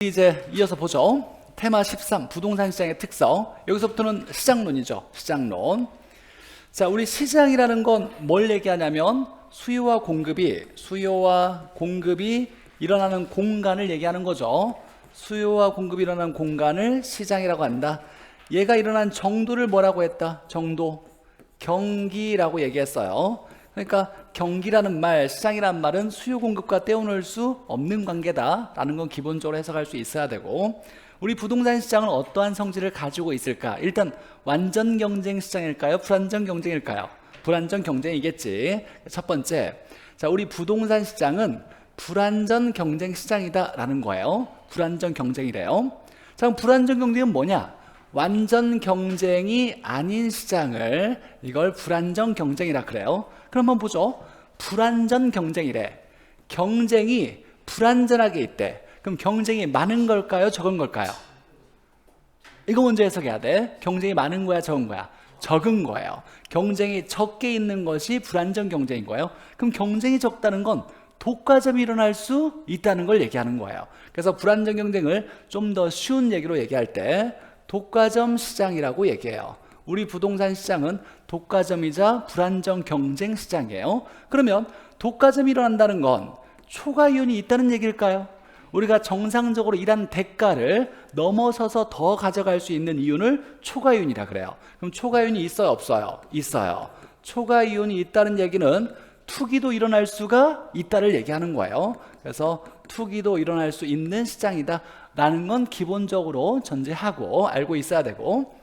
이제 이어서 보죠. 테마 13 부동산 시장의 특성. 여기서부터는 시장론이죠. 시장론. 자, 우리 시장이라는 건 뭘 얘기하냐면 수요와 공급이 일어나는 공간을 얘기하는 거죠. 수요와 공급이 일어나는 공간을 시장이라고 한다. 얘가 일어난 정도를 뭐라고 했다? 정도, 경기라고 얘기했어요. 그러니까 경기라는 말, 시장이라는 말은 수요 공급과 떼어놓을 수 없는 관계다라는 건 기본적으로 해석할 수 있어야 되고, 우리 부동산 시장은 어떠한 성질을 가지고 있을까? 일단 완전 경쟁 시장일까요? 불완전 경쟁일까요? 불완전 경쟁이겠지. 첫 번째, 자, 우리 부동산 시장은 불완전 경쟁 시장이다라는 거예요. 불완전 경쟁이래요. 자, 그럼 불완전 경쟁은 뭐냐? 완전 경쟁이 아닌 시장을 이걸 불완전 경쟁이라 그래요. 그럼 한번 보죠. 불완전 경쟁이래. 경쟁이 불완전하게 있대. 그럼 경쟁이 많은 걸까요? 적은 걸까요? 이거 먼저 해석해야 돼. 경쟁이 많은 거야? 적은 거야? 적은 거예요. 경쟁이 적게 있는 것이 불완전 경쟁인 거예요. 그럼 경쟁이 적다는 건 독과점이 일어날 수 있다는 걸 얘기하는 거예요. 그래서 불완전 경쟁을 좀 더 쉬운 얘기로 얘기할 때 독과점 시장이라고 얘기해요. 우리 부동산 시장은 독과점이자 불완전 경쟁 시장이에요. 그러면 독과점이 일어난다는 건 초과 이윤이 있다는 얘기일까요? 우리가 정상적으로 일한 대가를 넘어서서 더 가져갈 수 있는 이윤을 초과 이윤이라 그래요. 그럼 초과 이윤이 있어요, 없어요? 있어요. 초과 이윤이 있다는 얘기는 투기도 일어날 수가 있다를 얘기하는 거예요. 그래서 투기도 일어날 수 있는 시장이다 라는 건 기본적으로 전제하고 알고 있어야 되고,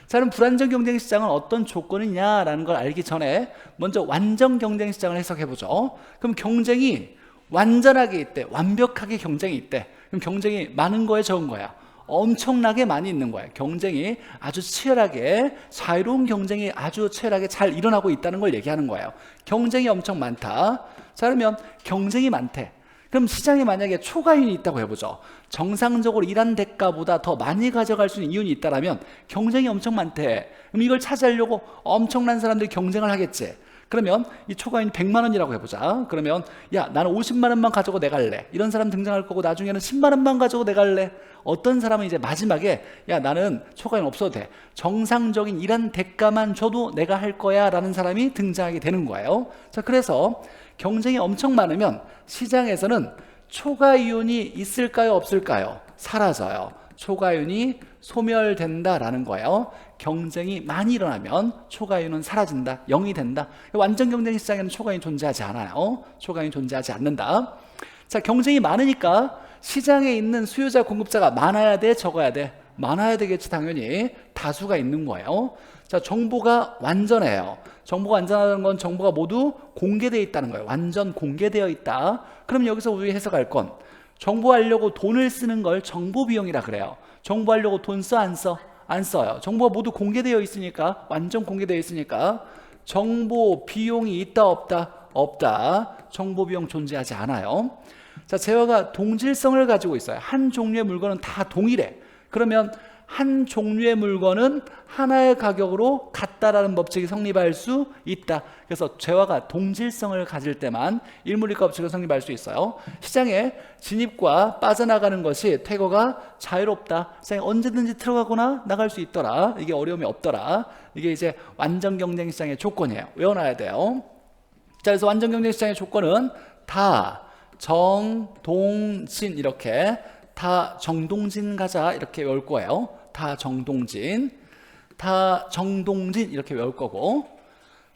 자, 그럼 불완전 경쟁 시장은 어떤 조건이냐라는 걸 알기 전에 먼저 완전 경쟁 시장을 해석해 보죠. 그럼 경쟁이 완전하게 있대. 완벽하게 경쟁이 있대. 그럼 경쟁이 많은 거야, 적은 거야? 엄청나게 많이 있는 거예요. 경쟁이 아주 치열하게, 자유로운 경쟁이 아주 치열하게 잘 일어나고 있다는 걸 얘기하는 거예요. 경쟁이 엄청 많다. 자, 그러면 경쟁이 많대. 그럼 시장에 만약에 초과이윤이 있다고 해보죠. 정상적으로 일한 대가보다 더 많이 가져갈 수 있는 이윤이 있다면 경쟁이 엄청 많대. 그럼 이걸 차지하려고 엄청난 사람들이 경쟁을 하겠지. 그러면 이 초과이윤 100만 원이라고 해보자. 그러면 야, 나는 50만 원만 가지고 내가 할래. 이런 사람 등장할 거고, 나중에는 10만 원만 가지고 내가 할래. 어떤 사람은 이제 마지막에 야, 나는 초과이윤 없어도 돼. 정상적인 일한 대가만 줘도 내가 할 거야 라는 사람이 등장하게 되는 거예요. 자, 그래서 경쟁이 엄청 많으면 시장에서는 초과이윤이 있을까요, 없을까요? 사라져요. 초과이윤이 소멸된다라는 거예요. 경쟁이 많이 일어나면 초과이윤은 사라진다, 0이 된다. 완전 경쟁 시장에는 초과이윤 존재하지 않아요. 초과이윤 존재하지 않는다. 자, 경쟁이 많으니까 시장에 있는 수요자, 공급자가 많아야 돼, 적어야 돼? 많아야 되겠지, 당연히. 다수가 있는 거예요. 자, 정보가 완전해요. 정보가 완전하다는 건 정보가 모두 공개되어 있다는 거예요. 완전 공개되어 있다. 그럼 여기서 우리 해석할 건 정보하려고 돈을 쓰는 걸 정보 비용이라 그래요. 정보하려고 돈 써, 안 써? 안 써요. 정보가 모두 공개되어 있으니까, 완전 공개되어 있으니까 정보 비용이 있다, 없다? 없다. 정보 비용 존재하지 않아요. 자, 재화가 동질성을 가지고 있어요. 한 종류의 물건은 다 동일해. 그러면 한 종류의 물건은 하나의 가격으로 같다라는 법칙이 성립할 수 있다. 그래서 재화가 동질성을 가질 때만 일물이가 법칙을 성립할 수 있어요. 시장에 진입과 빠져나가는 것이 퇴거가 자유롭다. 시장에 언제든지 들어가거나 나갈 수 있더라. 이게 어려움이 없더라. 이게 이제 완전 경쟁 시장의 조건이에요. 외워놔야 돼요. 자, 그래서 완전 경쟁 시장의 조건은 다 정동진, 이렇게 다 정동진 가자 이렇게 외울 거예요. 다 정동진 이렇게 외울 거고.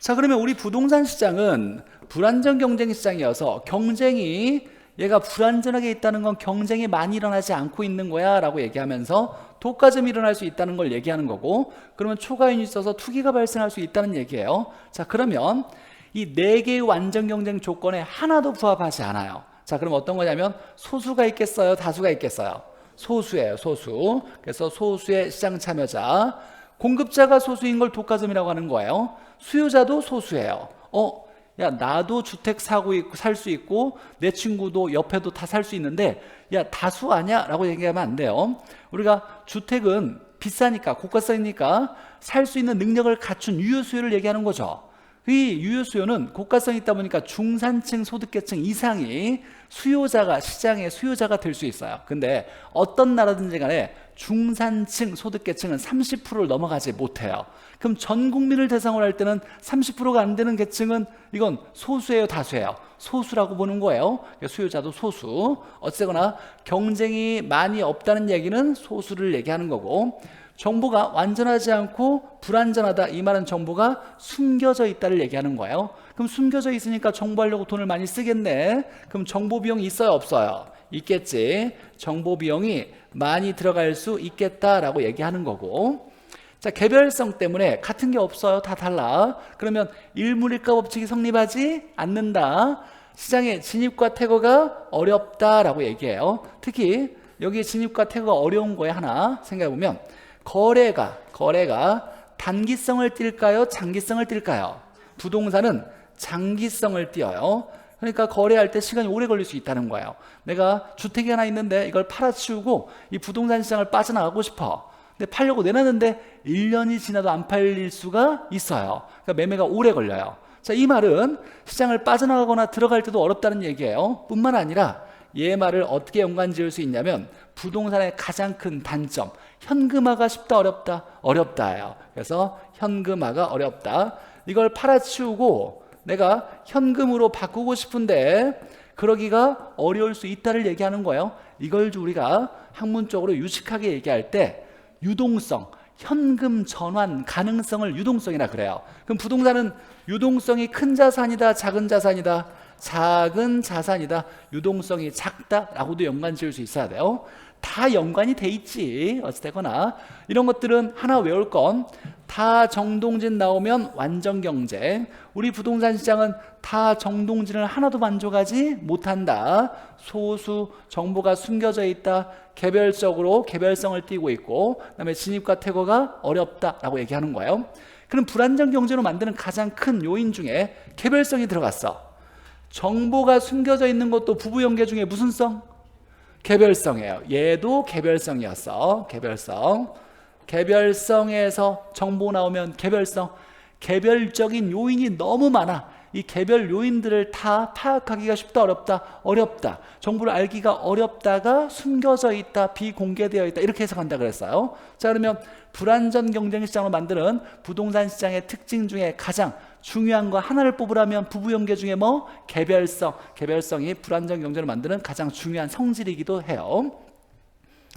자, 그러면 우리 부동산 시장은 불완전 경쟁 시장이어서 경쟁이, 얘가 불완전하게 있다는 건 경쟁이 많이 일어나지 않고 있는 거야 라고 얘기하면서 독과점이 일어날 수 있다는 걸 얘기하는 거고, 그러면 초과이윤이 있어서 투기가 발생할 수 있다는 얘기예요. 자, 그러면 이 4개의 완전 경쟁 조건에 하나도 부합하지 않아요. 자, 그럼 어떤 거냐면 소수가 있겠어요, 다수가 있겠어요? 소수예요, 소수. 그래서 소수의 시장 참여자. 공급자가 소수인 걸 독과점이라고 하는 거예요. 수요자도 소수예요. 야, 나도 주택 사고 있고 살 수 있고 내 친구도 옆에도 다 살 수 있는데 야, 다수 아니야? 라고 얘기하면 안 돼요. 우리가 주택은 비싸니까, 고가성이니까 살 수 있는 능력을 갖춘 유효 수요를 얘기하는 거죠. 이 유효 수요는 고가성이 있다 보니까 중산층 소득계층 이상이 수요자가 시장의 수요자가 될 수 있어요. 근데 어떤 나라든지 간에 중산층 소득계층은 30%를 넘어가지 못해요. 그럼 전 국민을 대상으로 할 때는 30%가 안 되는 계층은 이건 소수예요, 다수예요? 소수라고 보는 거예요. 수요자도 소수. 어쨌거나 경쟁이 많이 없다는 얘기는 소수를 얘기하는 거고, 정보가 완전하지 않고 불완전하다, 이 말은 정보가 숨겨져 있다를 얘기하는 거예요. 그럼 숨겨져 있으니까 정보하려고 돈을 많이 쓰겠네. 그럼 정보 비용이 있어요, 없어요? 있겠지. 정보 비용이 많이 들어갈 수 있겠다라고 얘기하는 거고, 자, 개별성 때문에 같은 게 없어요. 다 달라. 그러면 일물일가 법칙이 성립하지 않는다. 시장에 진입과 퇴거가 어렵다라고 얘기해요. 특히 여기 진입과 퇴거가 어려운 거에 하나 생각해보면, 거래가 단기성을 띌까요, 장기성을 띌까요? 부동산은 장기성을 띄어요. 그러니까 거래할 때 시간이 오래 걸릴 수 있다는 거예요. 내가 주택이 하나 있는데 이걸 팔아치우고 이 부동산 시장을 빠져나가고 싶어. 근데 팔려고 내놨는데 1년이 지나도 안 팔릴 수가 있어요. 그러니까 매매가 오래 걸려요. 자, 이 말은 시장을 빠져나가거나 들어갈 때도 어렵다는 얘기예요. 뿐만 아니라 얘 말을 어떻게 연관 지을 수 있냐면, 부동산의 가장 큰 단점, 현금화가 쉽다, 어렵다? 어렵다예요. 그래서 현금화가 어렵다. 이걸 팔아치우고 내가 현금으로 바꾸고 싶은데 그러기가 어려울 수 있다를 얘기하는 거예요. 이걸 우리가 학문적으로 유식하게 얘기할 때 유동성, 현금 전환 가능성을 유동성이라 그래요. 그럼 부동산은 유동성이 큰 자산이다, 작은 자산이다? 작은 자산이다. 유동성이 작다라고도 연관 지을 수 있어야 돼요. 다 연관이 돼 있지. 어찌되거나 이런 것들은 하나 외울 건, 다 정동진 나오면 완전 경쟁. 우리 부동산 시장은 다 정동진을 하나도 만족하지 못한다. 소수 정보가 숨겨져 있다. 개별적으로 개별성을 띠고 있고, 그다음에 진입과 퇴거가 어렵다라고 얘기하는 거예요. 그럼 불안정 경제로 만드는 가장 큰 요인 중에 개별성이 들어갔어. 정보가 숨겨져 있는 것도 부부 연계 중에 무슨 성? 개별성이에요. 얘도 개별성이었어. 개별성에서 정보 나오면 개별성. 개별적인 요인이 너무 많아. 이 개별 요인들을 다 파악하기가 쉽다, 어렵다? 어렵다. 정보를 알기가 어렵다가 숨겨져 있다, 비공개되어 있다, 이렇게 해석한다 그랬어요. 자, 그러면 불안전 경쟁 시장으로 만드는 부동산 시장의 특징 중에 가장 중요한 거 하나를 뽑으라면 부부 연계 중에 뭐? 개별성이 불안전 경제를 만드는 가장 중요한 성질이기도 해요.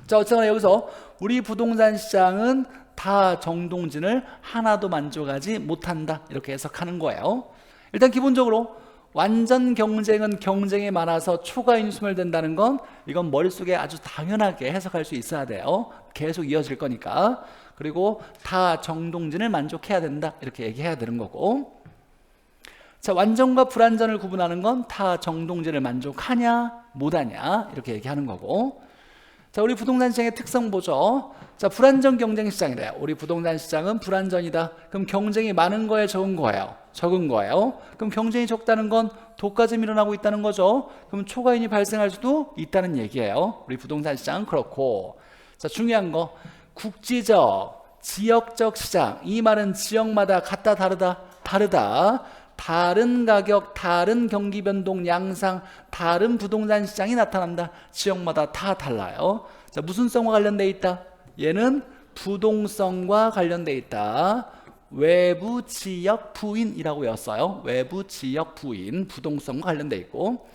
자, 어쨌거나 여기서 우리 부동산 시장은 다 정동진을 하나도 만족하지 못한다, 이렇게 해석하는 거예요. 일단 기본적으로 완전 경쟁은 경쟁이 많아서 초과인 소멸된다는 건, 이건 머릿속에 아주 당연하게 해석할 수 있어야 돼요. 계속 이어질 거니까. 그리고 다 정동진을 만족해야 된다, 이렇게 얘기해야 되는 거고. 자, 완전과 불완전을 구분하는 건 다 정동진을 만족하냐 못하냐, 이렇게 얘기하는 거고. 자, 우리 부동산 시장의 특성 보죠. 자, 불안전 경쟁 시장이래요. 우리 부동산 시장은 불안전이다. 그럼 경쟁이 많은 거예요, 적은 거예요? 적은 거예요. 그럼 경쟁이 적다는 건 독과점 일어나고 있다는 거죠. 그럼 초과인이 발생할 수도 있다는 얘기예요. 우리 부동산 시장은 그렇고. 자, 중요한 거, 국지적, 지역적 시장. 이 말은 지역마다 같다, 다르다. 다른 가격, 다른 경기 변동 양상, 다른 부동산 시장이 나타난다. 지역마다 다 달라요. 자, 무슨 성과 관련돼 있다? 얘는 부동성과 관련돼 있다. 외부 지역 부인이라고 외웠어요. 외부 지역 부인, 부동성과 관련돼 있고.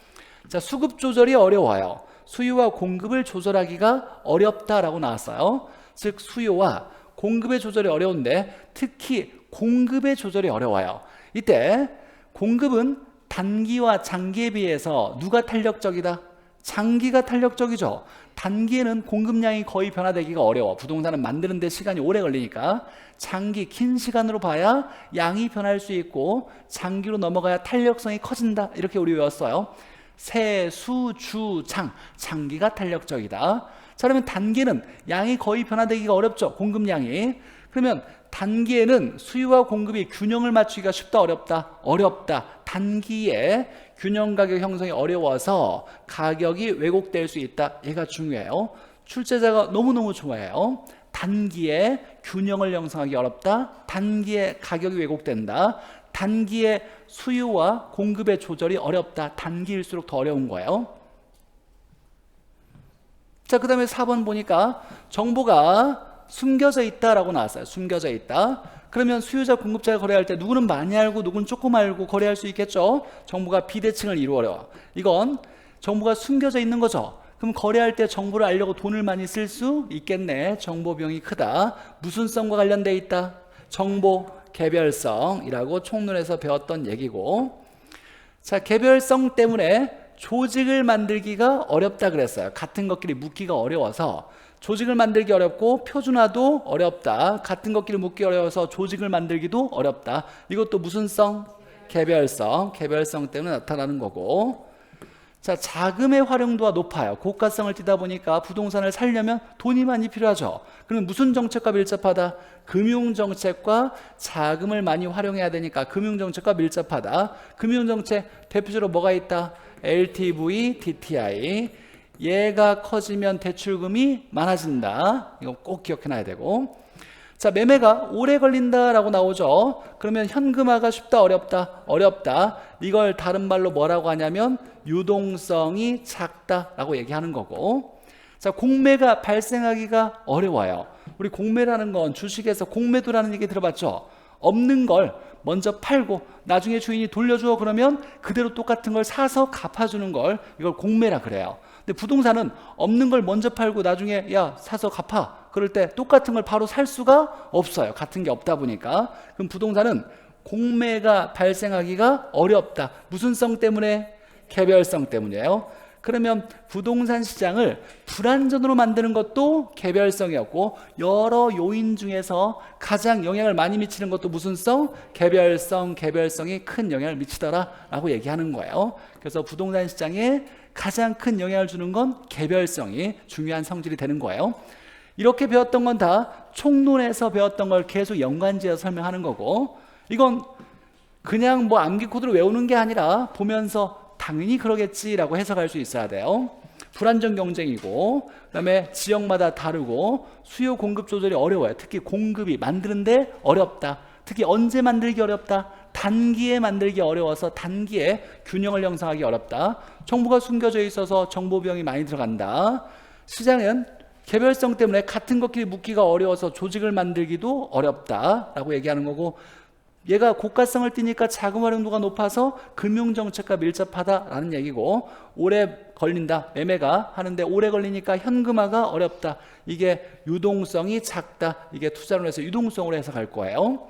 자, 수급 조절이 어려워요. 수요와 공급을 조절하기가 어렵다라고 나왔어요. 즉, 수요와 공급의 조절이 어려운데 특히 공급의 조절이 어려워요. 이때 공급은 단기와 장기에 비해서 누가 탄력적이다? 장기가 탄력적이죠. 단기에는 공급량이 거의 변화되기가 어려워. 부동산은 만드는 데 시간이 오래 걸리니까 장기, 긴 시간으로 봐야 양이 변할 수 있고 장기로 넘어가야 탄력성이 커진다, 이렇게 우리 외웠어요. 세, 수, 주, 장, 장기가 탄력적이다. 자, 그러면 단기는 양이 거의 변화되기가 어렵죠. 공급량이. 그러면 단기에는 수요와 공급이 균형을 맞추기가 쉽다, 어렵다? 어렵다. 단기에 균형 가격 형성이 어려워서 가격이 왜곡될 수 있다. 얘가 중요해요. 출제자가 너무너무 좋아해요. 단기에 균형을 형성하기 어렵다. 단기에 가격이 왜곡된다. 단기에 수요와 공급의 조절이 어렵다. 단기일수록 더 어려운 거예요. 자, 그 다음에 4번 보니까 정보가 숨겨져 있다라고 나왔어요. 숨겨져 있다. 그러면 수요자, 공급자가 거래할 때 누구는 많이 알고 누구는 조금 알고 거래할 수 있겠죠. 정보가 비대칭을 이루어요. 이건 정보가 숨겨져 있는 거죠. 그럼 거래할 때 정보를 알려고 돈을 많이 쓸 수 있겠네. 정보 비용이 크다. 무슨성과 관련돼 있다. 정보 개별성이라고 총론에서 배웠던 얘기고, 자, 개별성 때문에 조직을 만들기가 어렵다 그랬어요. 같은 것끼리 묶기가 어려워서 조직을 만들기 어렵고 표준화도 어렵다. 같은 것끼리 묶기 어려워서 조직을 만들기도 어렵다. 이것도 무슨 성? 개별성. 개별성 때문에 나타나는 거고, 자, 자금의 활용도가 높아요. 고가성을 띠다 보니까 부동산을 살려면 돈이 많이 필요하죠. 그러면 무슨 정책과 밀접하다? 금융정책과 자금을 많이 활용해야 되니까 금융정책과 밀접하다. 금융정책 대표적으로 뭐가 있다? LTV, DTI. 얘가 커지면 대출금이 많아진다. 이거 꼭 기억해놔야 되고, 자, 매매가 오래 걸린다라고 나오죠. 그러면 현금화가 쉽다, 어렵다? 어렵다. 이걸 다른 말로 뭐라고 하냐면 유동성이 작다라고 얘기하는 거고, 자, 공매가 발생하기가 어려워요. 우리 공매라는 건 주식에서 공매도라는 얘기 들어봤죠? 없는 걸 먼저 팔고 나중에 주인이 돌려줘 그러면 그대로 똑같은 걸 사서 갚아주는 걸, 이걸 공매라 그래요. 근데 부동산은 없는 걸 먼저 팔고 나중에 야 사서 갚아 그럴 때 똑같은 걸 바로 살 수가 없어요. 같은 게 없다 보니까. 그럼 부동산은 공매가 발생하기가 어렵다. 무슨 성 때문에? 개별성 때문이에요. 그러면 부동산 시장을 불안전으로 만드는 것도 개별성이었고, 여러 요인 중에서 가장 영향을 많이 미치는 것도 무슨 성? 개별성. 개별성이 큰 영향을 미치더라 라고 얘기하는 거예요. 그래서 부동산 시장에 가장 큰 영향을 주는 건 개별성이 중요한 성질이 되는 거예요. 이렇게 배웠던 건 다 총론에서 배웠던 걸 계속 연관지어서 설명하는 거고, 이건 그냥 뭐 암기 코드로 외우는 게 아니라 보면서 당연히 그러겠지라고 해석할 수 있어야 돼요. 불안정 경쟁이고, 그다음에 지역마다 다르고, 수요 공급 조절이 어려워요. 특히 공급이 만드는데 어렵다. 특히 언제 만들기 어렵다? 단기에 만들기 어려워서 단기에 균형을 형성하기 어렵다. 정보가 숨겨져 있어서 정보 비용이 많이 들어간다. 시장은 개별성 때문에 같은 것끼리 묶기가 어려워서 조직을 만들기도 어렵다라고 얘기하는 거고, 얘가 고가성을 띠니까 자금 활용도가 높아서 금융정책과 밀접하다라는 얘기고, 오래 걸린다. 매매가 하는데 오래 걸리니까 현금화가 어렵다. 이게 유동성이 작다. 이게 투자론에서 유동성으로 해석할 거예요.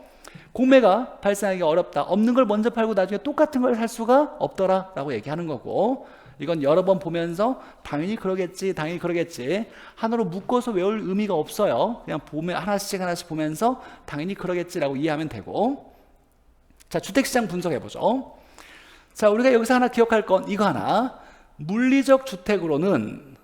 공매가 발생하기 어렵다. 없는 걸 먼저 팔고 나중에 똑같은 걸 살 수가 없더라 라고 얘기하는 거고, 이건 여러 번 보면서 당연히 그러겠지, 당연히 그러겠지, 하나로 묶어서 외울 의미가 없어요. 그냥 보면 하나씩 보면서 당연히 그러겠지라고 이해하면 되고, 자, 주택시장 분석해보죠. 자, 우리가 여기서 하나 기억할 건 이거 하나. 물리적 주택으로는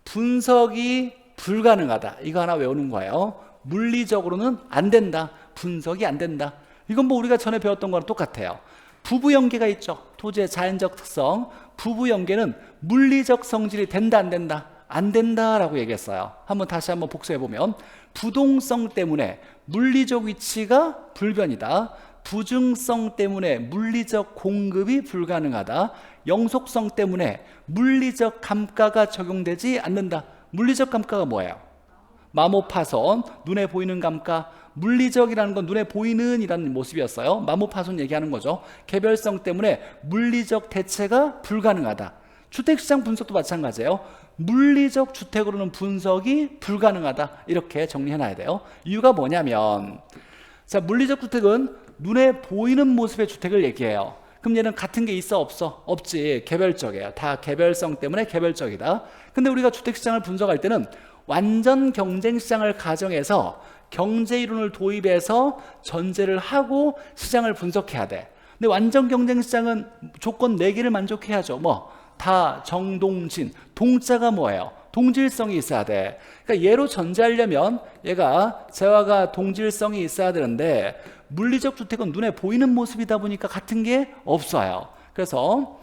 분석이 불가능하다. 이거 하나 외우는 거예요. 물리적으로는 안 된다. 분석이 안 된다. 이건 뭐 우리가 전에 배웠던 거랑 똑같아요. 부부연계가 있죠. 토지의 자연적 특성. 부부연계는 물리적 성질이 된다, 안 된다? 안 된다라고 얘기했어요. 다시 한번 복수해보면, 부동성 때문에 물리적 위치가 불변이다. 부증성 때문에 물리적 공급이 불가능하다. 영속성 때문에 물리적 감가가 적용되지 않는다. 물리적 감가가 뭐예요? 마모파손, 눈에 보이는 감가. 물리적이라는 건 눈에 보이는 이라는 모습이었어요. 마모파손 얘기하는 거죠. 개별성 때문에 물리적 대체가 불가능하다. 주택시장 분석도 마찬가지예요. 물리적 주택으로는 분석이 불가능하다. 이렇게 정리해놔야 돼요. 이유가 뭐냐면, 자, 물리적 주택은 눈에 보이는 모습의 주택을 얘기해요. 그럼 얘는 같은 게 있어, 없어? 없지. 개별적이에요. 다 개별성 때문에 개별적이다. 근데 우리가 주택시장을 분석할 때는 완전 경쟁시장을 가정해서 경제이론을 도입해서 전제를 하고 시장을 분석해야 돼. 근데 완전 경쟁시장은 조건 4개를 만족해야죠. 뭐 다, 정동진. 동자가 뭐예요? 동질성이 있어야 돼. 그러니까 얘로 전제하려면 얘가 재화가 동질성이 있어야 되는데, 물리적 주택은 눈에 보이는 모습이다 보니까 같은 게 없어요. 그래서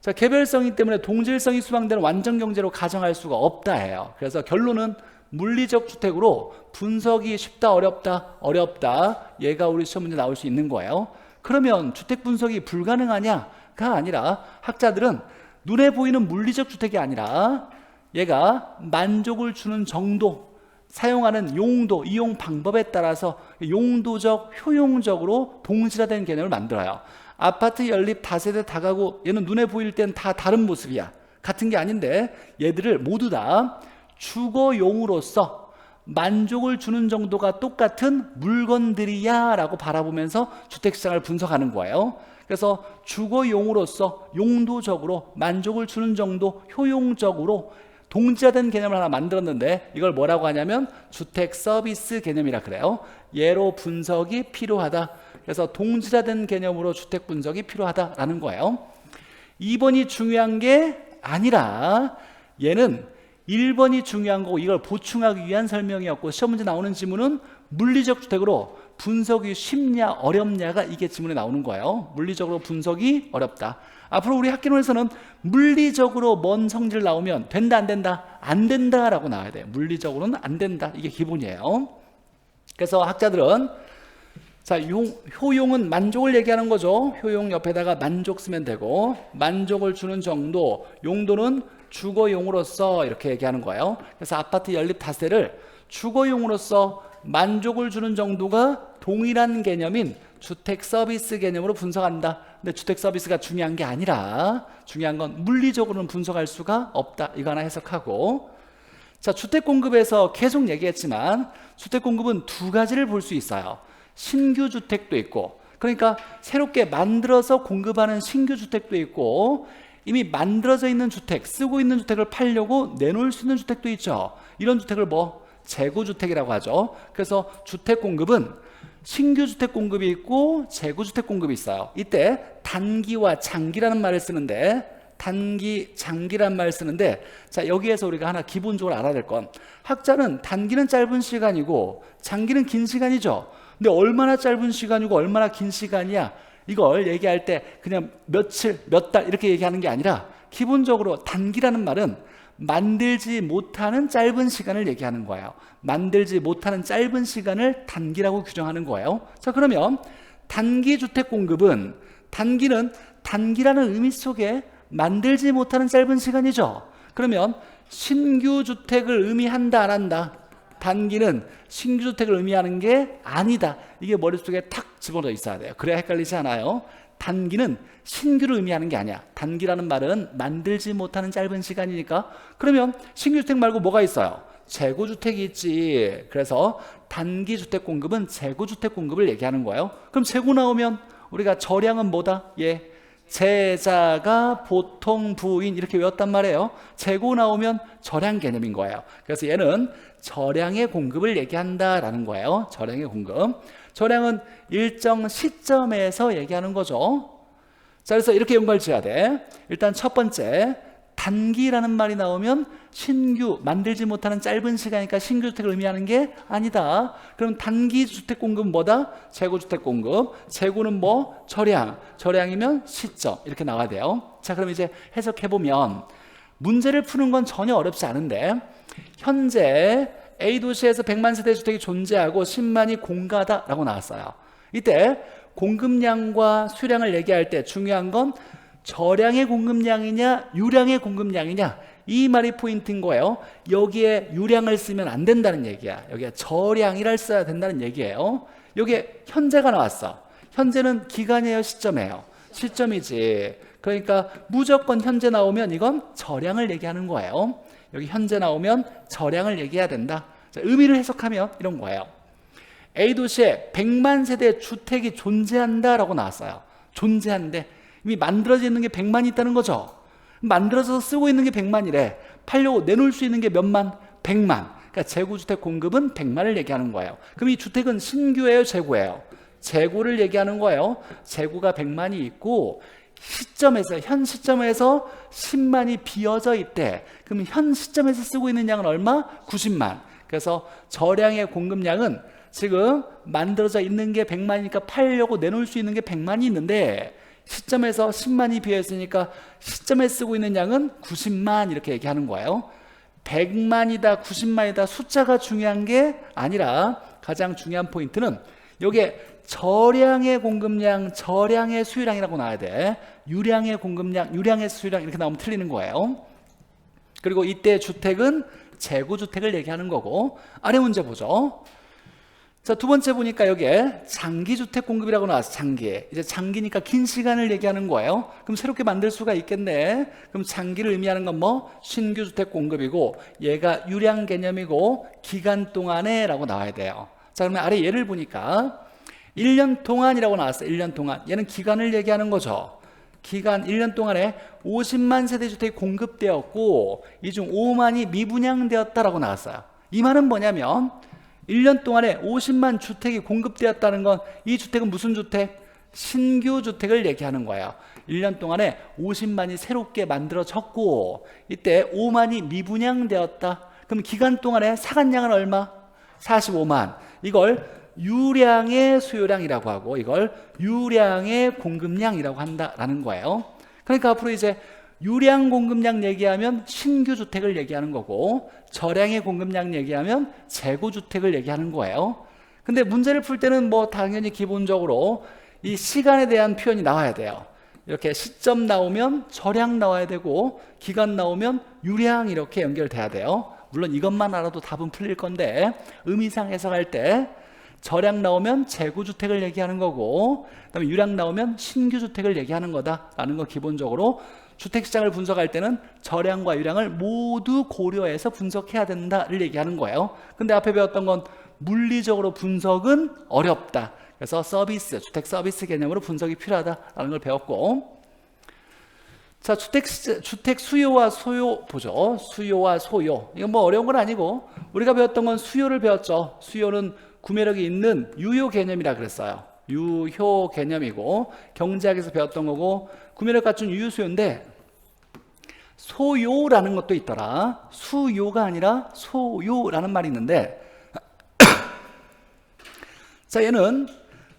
자, 개별성이 때문에 동질성이 수반되는 완전 경제로 가정할 수가 없다 해요. 그래서 결론은 물리적 주택으로 분석이 쉽다, 어렵다? 어렵다. 얘가 우리 시험 문제 나올 수 있는 거예요. 그러면 주택 분석이 불가능하냐가 아니라 학자들은 눈에 보이는 물리적 주택이 아니라 얘가 만족을 주는 정도, 사용하는 용도, 이용 방법에 따라서 용도적, 효용적으로 동질화된 개념을 만들어요. 아파트 연립 다세대 다가구, 얘는 눈에 보일 땐 다 다른 모습이야. 같은 게 아닌데 얘들을 모두 다 주거용으로서 만족을 주는 정도가 똑같은 물건들이야 라고 바라보면서 주택시장을 분석하는 거예요. 그래서 주거용으로서 용도적으로 만족을 주는 정도, 효용적으로 동질화된 개념을 하나 만들었는데 이걸 뭐라고 하냐면 주택 서비스 개념이라 그래요. 얘로 분석이 필요하다. 그래서 동질화된 개념으로 주택 분석이 필요하다라는 거예요. 2번이 중요한 게 아니라 얘는 1번이 중요한 거고 이걸 보충하기 위한 설명이었고 시험 문제 나오는 지문은 물리적 주택으로 분석이 쉽냐 어렵냐가 이게 지문에 나오는 거예요. 물리적으로 분석이 어렵다. 앞으로 우리 학기론에서는 물리적으로 뭔 성질 나오면 된다 안 된다? 안 된다라고 나와야 돼요. 물리적으로는 안 된다. 이게 기본이에요. 그래서 학자들은 자, 효용은 만족을 얘기하는 거죠. 효용 옆에다가 만족 쓰면 되고 만족을 주는 정도, 용도는 주거용으로서 이렇게 얘기하는 거예요. 그래서 아파트 연립 다세를 주거용으로서 만족을 주는 정도가 동일한 개념인 주택 서비스 개념으로 분석한다. 근데 주택 서비스가 중요한 게 아니라 중요한 건 물리적으로는 분석할 수가 없다. 이거 하나 해석하고, 자, 주택 공급에서 계속 얘기했지만 주택 공급은 두 가지를 볼 수 있어요. 신규 주택도 있고, 그러니까 새롭게 만들어서 공급하는 신규 주택도 있고, 이미 만들어져 있는 주택, 쓰고 있는 주택을 팔려고 내놓을 수 있는 주택도 있죠. 이런 주택을 뭐 재고주택이라고 하죠. 그래서 주택 공급은 신규 주택 공급이 있고 재고 주택 공급이 있어요. 이때 단기와 장기라는 말을 쓰는데, 단기, 장기란 말을 쓰는데, 자, 여기에서 우리가 하나 기본적으로 알아야 될 건, 학자는 단기는 짧은 시간이고 장기는 긴 시간이죠. 근데 얼마나 짧은 시간이고 얼마나 긴 시간이야, 이걸 얘기할 때 그냥 며칠, 몇 달 이렇게 얘기하는 게 아니라 기본적으로 단기라는 말은 만들지 못하는 짧은 시간을 얘기하는 거예요. 만들지 못하는 짧은 시간을 단기라고 규정하는 거예요. 자, 그러면 단기 주택 공급은, 단기는 단기라는 의미 속에 만들지 못하는 짧은 시간이죠. 그러면 신규 주택을 의미한다 안 한다? 단기는 신규 주택을 의미하는 게 아니다. 이게 머릿속에 탁 집어넣어 있어야 돼요. 그래야 헷갈리지 않아요. 단기는 신규를 의미하는 게 아니야. 단기라는 말은 만들지 못하는 짧은 시간이니까. 그러면 신규 주택 말고 뭐가 있어요? 재고 주택이 있지. 그래서 단기 주택 공급은 재고 주택 공급을 얘기하는 거예요. 그럼 재고 나오면 우리가 절량은 뭐다? 예, 제자가 보통 부인 이렇게 외웠단 말이에요. 재고 나오면 절량 개념인 거예요. 그래서 얘는 절량의 공급을 얘기한다라는 거예요. 절량의 공급. 절량은 일정 시점에서 얘기하는 거죠. 자, 그래서 이렇게 연결 지어야 돼. 일단 첫 번째, 단기라는 말이 나오면 신규, 만들지 못하는 짧은 시간이니까 신규 주택을 의미하는 게 아니다. 그럼 단기 주택 공급은 뭐다? 재고 주택 공급. 재고는 뭐? 절량. 절량이면 시점. 이렇게 나와야 돼요. 자, 그럼 이제 해석해보면 문제를 푸는 건 전혀 어렵지 않은데, 현재 A도시에서 100만 세대 주택이 존재하고 10만이 공가다라고 나왔어요. 이때 공급량과 수량을 얘기할 때 중요한 건 저량의 공급량이냐 유량의 공급량이냐, 이 말이 포인트인 거예요. 여기에 유량을 쓰면 안 된다는 얘기야. 여기에 저량이라 써야 된다는 얘기예요. 여기에 현재가 나왔어. 현재는 기간이에요, 시점이에요? 시점이지. 그러니까 무조건 현재 나오면 이건 저량을 얘기하는 거예요. 여기 현재 나오면 저량을 얘기해야 된다. 자, 의미를 해석하면 이런 거예요. A도시에 100만 세대 주택이 존재한다라고 나왔어요. 존재한데 이미 만들어져 있는 게 100만이 있다는 거죠. 만들어서 쓰고 있는 게 100만이래. 팔려고 내놓을 수 있는 게 몇만? 100만. 그러니까 재고주택 공급은 100만을 얘기하는 거예요. 그럼 이 주택은 신규예요, 재고예요? 재고를 얘기하는 거예요. 재고가 100만이 있고 시점에서, 현 시점에서 10만이 비어져 있대. 그럼 현 시점에서 쓰고 있는 양은 얼마? 90만. 그래서 저량의 공급량은 지금 만들어져 있는 게 100만이니까 팔려고 내놓을 수 있는 게 100만이 있는데 시점에서 10만이 비어있으니까 시점에 쓰고 있는 양은 90만 이렇게 얘기하는 거예요. 100만이다 90만이다 숫자가 중요한 게 아니라 가장 중요한 포인트는 요게 저량의 공급량, 저량의 수요량이라고 나와야 돼. 유량의 공급량, 유량의 수요량 이렇게 나오면 틀리는 거예요. 그리고 이때 주택은 재고주택을 얘기하는 거고, 아래 문제 보죠. 자, 두 번째 보니까 여기에 장기주택 공급이라고 나왔어. 장기. 이제 장기니까 긴 시간을 얘기하는 거예요. 그럼 새롭게 만들 수가 있겠네. 그럼 장기를 의미하는 건 뭐? 신규 주택 공급이고, 얘가 유량 개념이고 기간 동안에 라고 나와야 돼요. 자, 그러면 아래 예를 보니까 1년 동안이라고 나왔어. 1년 동안. 얘는 기간을 얘기하는 거죠. 기간 1년 동안에 50만 세대 주택이 공급되었고 이 중 5만이 미분양되었다라고 나왔어요. 이 말은 뭐냐면 1년 동안에 50만 주택이 공급되었다는 건 이 주택은 무슨 주택? 신규 주택을 얘기하는 거예요. 1년 동안에 50만이 새롭게 만들어졌고 이때 5만이 미분양되었다. 그럼 기간 동안에 사간량은 얼마? 45만. 이걸 유량의 수요량이라고 하고 이걸 유량의 공급량이라고 한다라는 거예요. 그러니까 앞으로 이제 유량 공급량 얘기하면 신규 주택을 얘기하는 거고 저량의 공급량 얘기하면 재고 주택을 얘기하는 거예요. 근데 문제를 풀 때는 뭐 당연히 기본적으로 이 시간에 대한 표현이 나와야 돼요. 이렇게 시점 나오면 저량 나와야 되고 기간 나오면 유량 이렇게 연결돼야 돼요. 물론 이것만 알아도 답은 풀릴 건데 의미상 해석할 때 저량 나오면 재고주택을 얘기하는 거고 그다음에 유량 나오면 신규주택을 얘기하는 거다라는 거 기본적으로 주택시장을 분석할 때는 저량과 유량을 모두 고려해서 분석해야 된다를 얘기하는 거예요. 근데 앞에 배웠던 건 물리적으로 분석은 어렵다. 그래서 서비스, 주택 서비스 개념으로 분석이 필요하다라는 걸 배웠고, 자, 주택 수요와 소요 보죠. 수요와 소요. 이건 뭐 어려운 건 아니고 우리가 배웠던 건 수요를 배웠죠. 수요는 구매력이 있는 유효 개념이라 그랬어요. 유효 개념이고 경제학에서 배웠던 거고 구매력 갖춘 유효 수요인데 소요라는 것도 있더라. 수요가 아니라 소요라는 말이 있는데 자, 얘는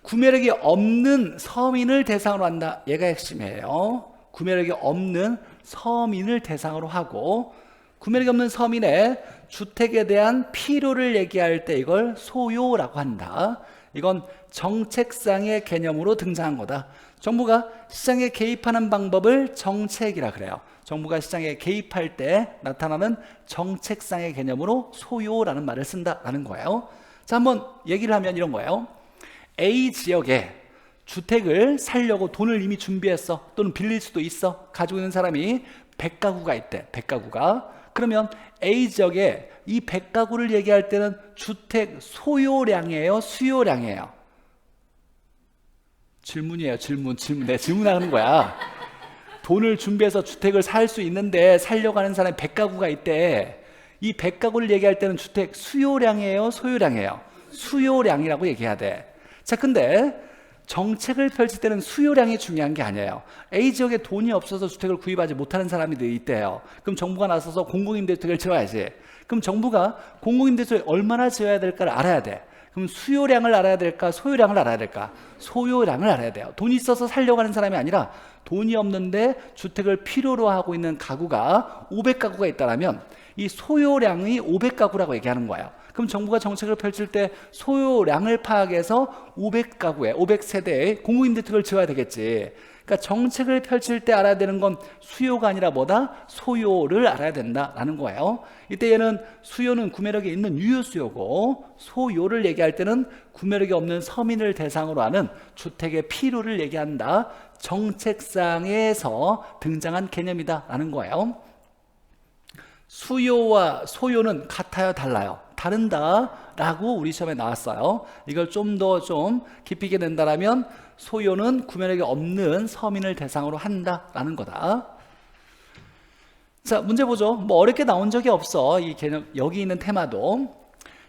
구매력이 없는 서민을 대상으로 한다. 얘가 핵심이에요. 구매력이 없는 서민을 대상으로 하고 구매력이 없는 서민의 주택에 대한 필요를 얘기할 때 이걸 소요라고 한다. 이건 정책상의 개념으로 등장한 거다. 정부가 시장에 개입하는 방법을 정책이라 그래요. 정부가 시장에 개입할 때 나타나는 정책상의 개념으로 소요라는 말을 쓴다라는 거예요. 자, 한번 얘기를 하면 이런 거예요. A 지역에 주택을 살려고 돈을 이미 준비했어. 또는 빌릴 수도 있어. 가지고 있는 사람이 100가구가 있대. 100가구가. 그러면 A 지역에 이 100가구를 얘기할 때는 주택 소요량이에요? 수요량이에요? 질문이에요. 질문. 내 질문하는 거야. 돈을 준비해서 주택을 살 수 있는데 살려고 하는 사람이 100가구가 있대. 이 100가구를 얘기할 때는 주택 수요량이에요? 소요량이에요? 수요량이라고 얘기해야 돼. 자, 근데 정책을 펼칠 때는 수요량이 중요한 게 아니에요. A 지역에 돈이 없어서 주택을 구입하지 못하는 사람이 있대요. 그럼 정부가 나서서 공공임대주택을 지어야지. 그럼 정부가 공공임대주택을 얼마나 지어야 될까를 알아야 돼. 그럼 수요량을 알아야 될까? 소요량을 알아야 될까? 소요량을 알아야 돼요. 돈이 있어서 살려고 하는 사람이 아니라 돈이 없는데 주택을 필요로 하고 있는 가구가 500가구가 있다면 이 소요량이 500가구라고 얘기하는 거예요. 그럼 정부가 정책을 펼칠 때 소요량을 파악해서 500가구에 500세대의 공공임대주택을 지어야 되겠지. 그러니까 정책을 펼칠 때 알아야 되는 건 수요가 아니라 뭐다? 소요를 알아야 된다라는 거예요. 이때 얘는 수요는 구매력이 있는 유효 수요고 소요를 얘기할 때는 구매력이 없는 서민을 대상으로 하는 주택의 필요를 얘기한다. 정책상에서 등장한 개념이다라는 거예요. 수요와 소요는 같아요, 달라요? 다른다라고 우리 시험에 나왔어요. 이걸 좀 더 깊이 있게 낸다라면 소요는 구매력이 없는 서민을 대상으로 한다라는 거다. 자, 문제 보죠. 뭐 어렵게 나온 적이 없어. 이 개념 여기 있는 테마도.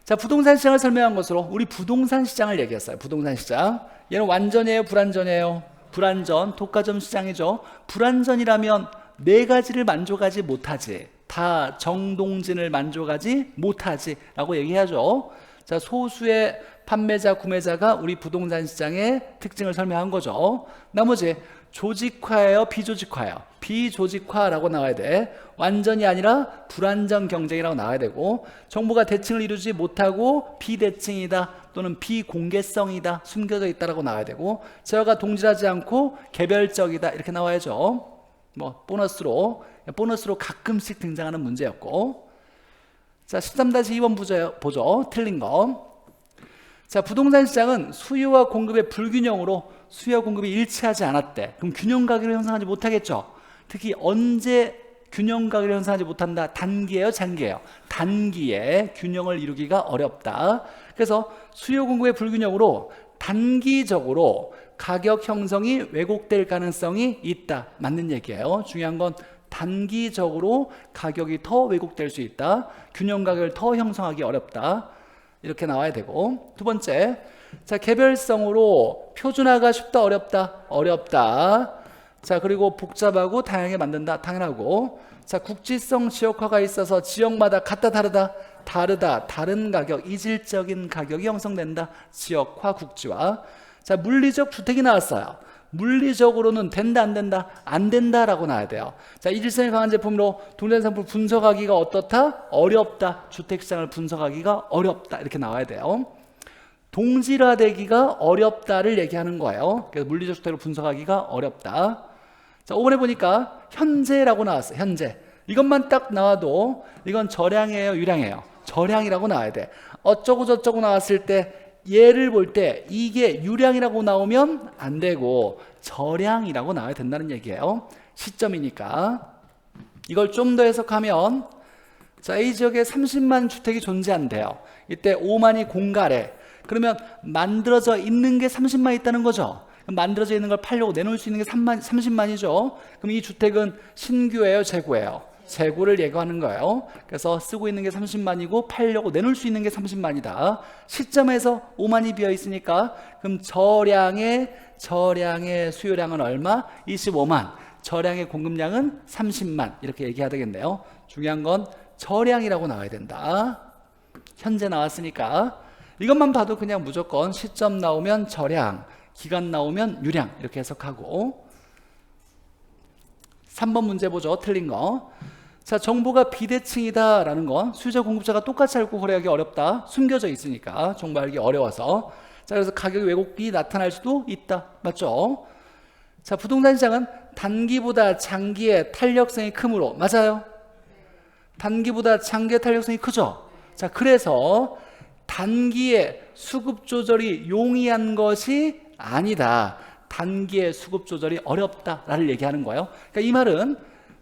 자, 부동산 시장을 설명한 것으로 우리 부동산 시장을 얘기했어요. 부동산 시장. 얘는 완전이에요, 불완전이에요? 불완전, 독과점 시장이죠. 불완전이라면 네 가지를 만족하지 못하지. 다 정동진을 만족하지 못하지 라고 얘기하죠. 자, 소수의 판매자, 구매자가 우리 부동산 시장의 특징을 설명한 거죠. 나머지 조직화예요, 비조직화예요? 비조직화라고 나와야 돼. 완전이 아니라 불안정 경쟁이라고 나와야 되고, 정보가 대칭을 이루지 못하고 비대칭이다 또는 비공개성이다, 숨겨져 있다라고 나와야 되고, 제어가 동질하지 않고 개별적이다 이렇게 나와야죠. 뭐 보너스로 가끔씩 등장하는 문제였고. 자, 13-2번 보죠. 틀린 거. 자, 부동산 시장은 수요와 공급의 불균형으로 수요와 공급이 일치하지 않았대. 그럼 균형 가격을 형성하지 못하겠죠. 특히 언제 균형 가격을 형성하지 못한다? 단기예요, 장기예요? 단기에 균형을 이루기가 어렵다. 그래서 수요 공급의 불균형으로 단기적으로 가격 형성이 왜곡될 가능성이 있다. 맞는 얘기예요. 중요한 건 단기적으로 가격이 더 왜곡될 수 있다. 균형 가격을 더 형성하기 어렵다. 이렇게 나와야 되고. 두 번째, 자, 개별성으로 표준화가 쉽다, 어렵다? 어렵다. 자, 그리고 복잡하고 다양하게 만든다, 당연하고. 자, 국지성 지역화가 있어서 지역마다 같다, 다르다? 다르다. 다른 가격, 이질적인 가격이 형성된다. 지역화, 국지화. 자, 물리적 주택이 나왔어요. 물리적으로는 된다, 안 된다? 안 된다라고 나와야 돼요. 자, 이질성이 강한 제품으로 동일한 상품을 분석하기가 어떻다? 어렵다. 주택시장을 분석하기가 어렵다. 이렇게 나와야 돼요. 동질화되기가 어렵다를 얘기하는 거예요. 그래서 물리적 주택을 분석하기가 어렵다. 자, 5번에 보니까 현재라고 나왔어요. 현재. 이것만 딱 나와도 이건 저량이에요, 유량이에요? 저량이라고 나와야 돼. 어쩌고 저쩌고 나왔을 때 얘를 볼 때 이게 유량이라고 나오면 안 되고 저량이라고 나와야 된다는 얘기예요. 시점이니까. 이걸 좀 더 해석하면, 자, A 지역에 30만 주택이 존재한대요. 이때 5만이 공가래. 그러면 만들어져 있는 게 30만 있다는 거죠. 만들어져 있는 걸 팔려고 내놓을 수 있는 게 30만이죠. 그럼 이 주택은 신규예요, 재고예요? 재고를 예고하는 거예요. 그래서 쓰고 있는 게 30만이고 팔려고 내놓을 수 있는 게 30만이다. 시점에서 5만이 비어 있으니까 그럼 저량의 수요량은 얼마? 25만. 저량의 공급량은 30만. 이렇게 얘기해야 되겠네요. 중요한 건 저량이라고 나와야 된다. 현재 나왔으니까 이것만 봐도 그냥 무조건 시점 나오면 저량, 기간 나오면 유량 이렇게 해석하고. 3번 문제 보죠. 틀린 거. 자, 정보가 비대칭이다 라는 건 수요자 공급자가 똑같이 알고 거래하기 어렵다. 숨겨져 있으니까 정보 알기 어려워서. 자, 그래서 가격 왜곡이 나타날 수도 있다. 맞죠? 자, 부동산 시장은 단기보다 장기의 탄력성이 크므로. 맞아요? 단기보다 장기의 탄력성이 크죠? 자, 그래서 단기의 수급 조절이 용이한 것이 아니다. 단기의 수급 조절이 어렵다라를 얘기하는 거예요. 그러니까 이 말은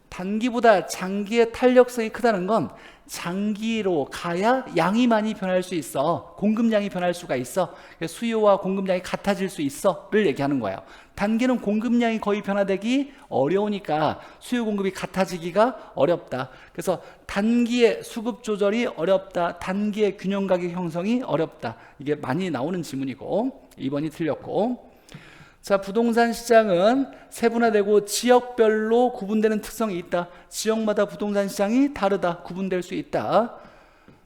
단기보다 장기의 탄력성이 크다는 건 장기로 가야 양이 많이 변할 수 있어. 공급량이 변할 수가 있어. 수요와 공급량이 같아질 수 있어를 얘기하는 거예요. 단기는 공급량이 거의 변화되기 어려우니까 수요 공급이 같아지기가 어렵다. 그래서 단기의 수급 조절이 어렵다. 단기의 균형 가격 형성이 어렵다. 이게 많이 나오는 지문이고 2번이 틀렸고. 자, 부동산 시장은 세분화되고 지역별로 구분되는 특성이 있다. 지역마다 부동산 시장이 다르다. 구분될 수 있다.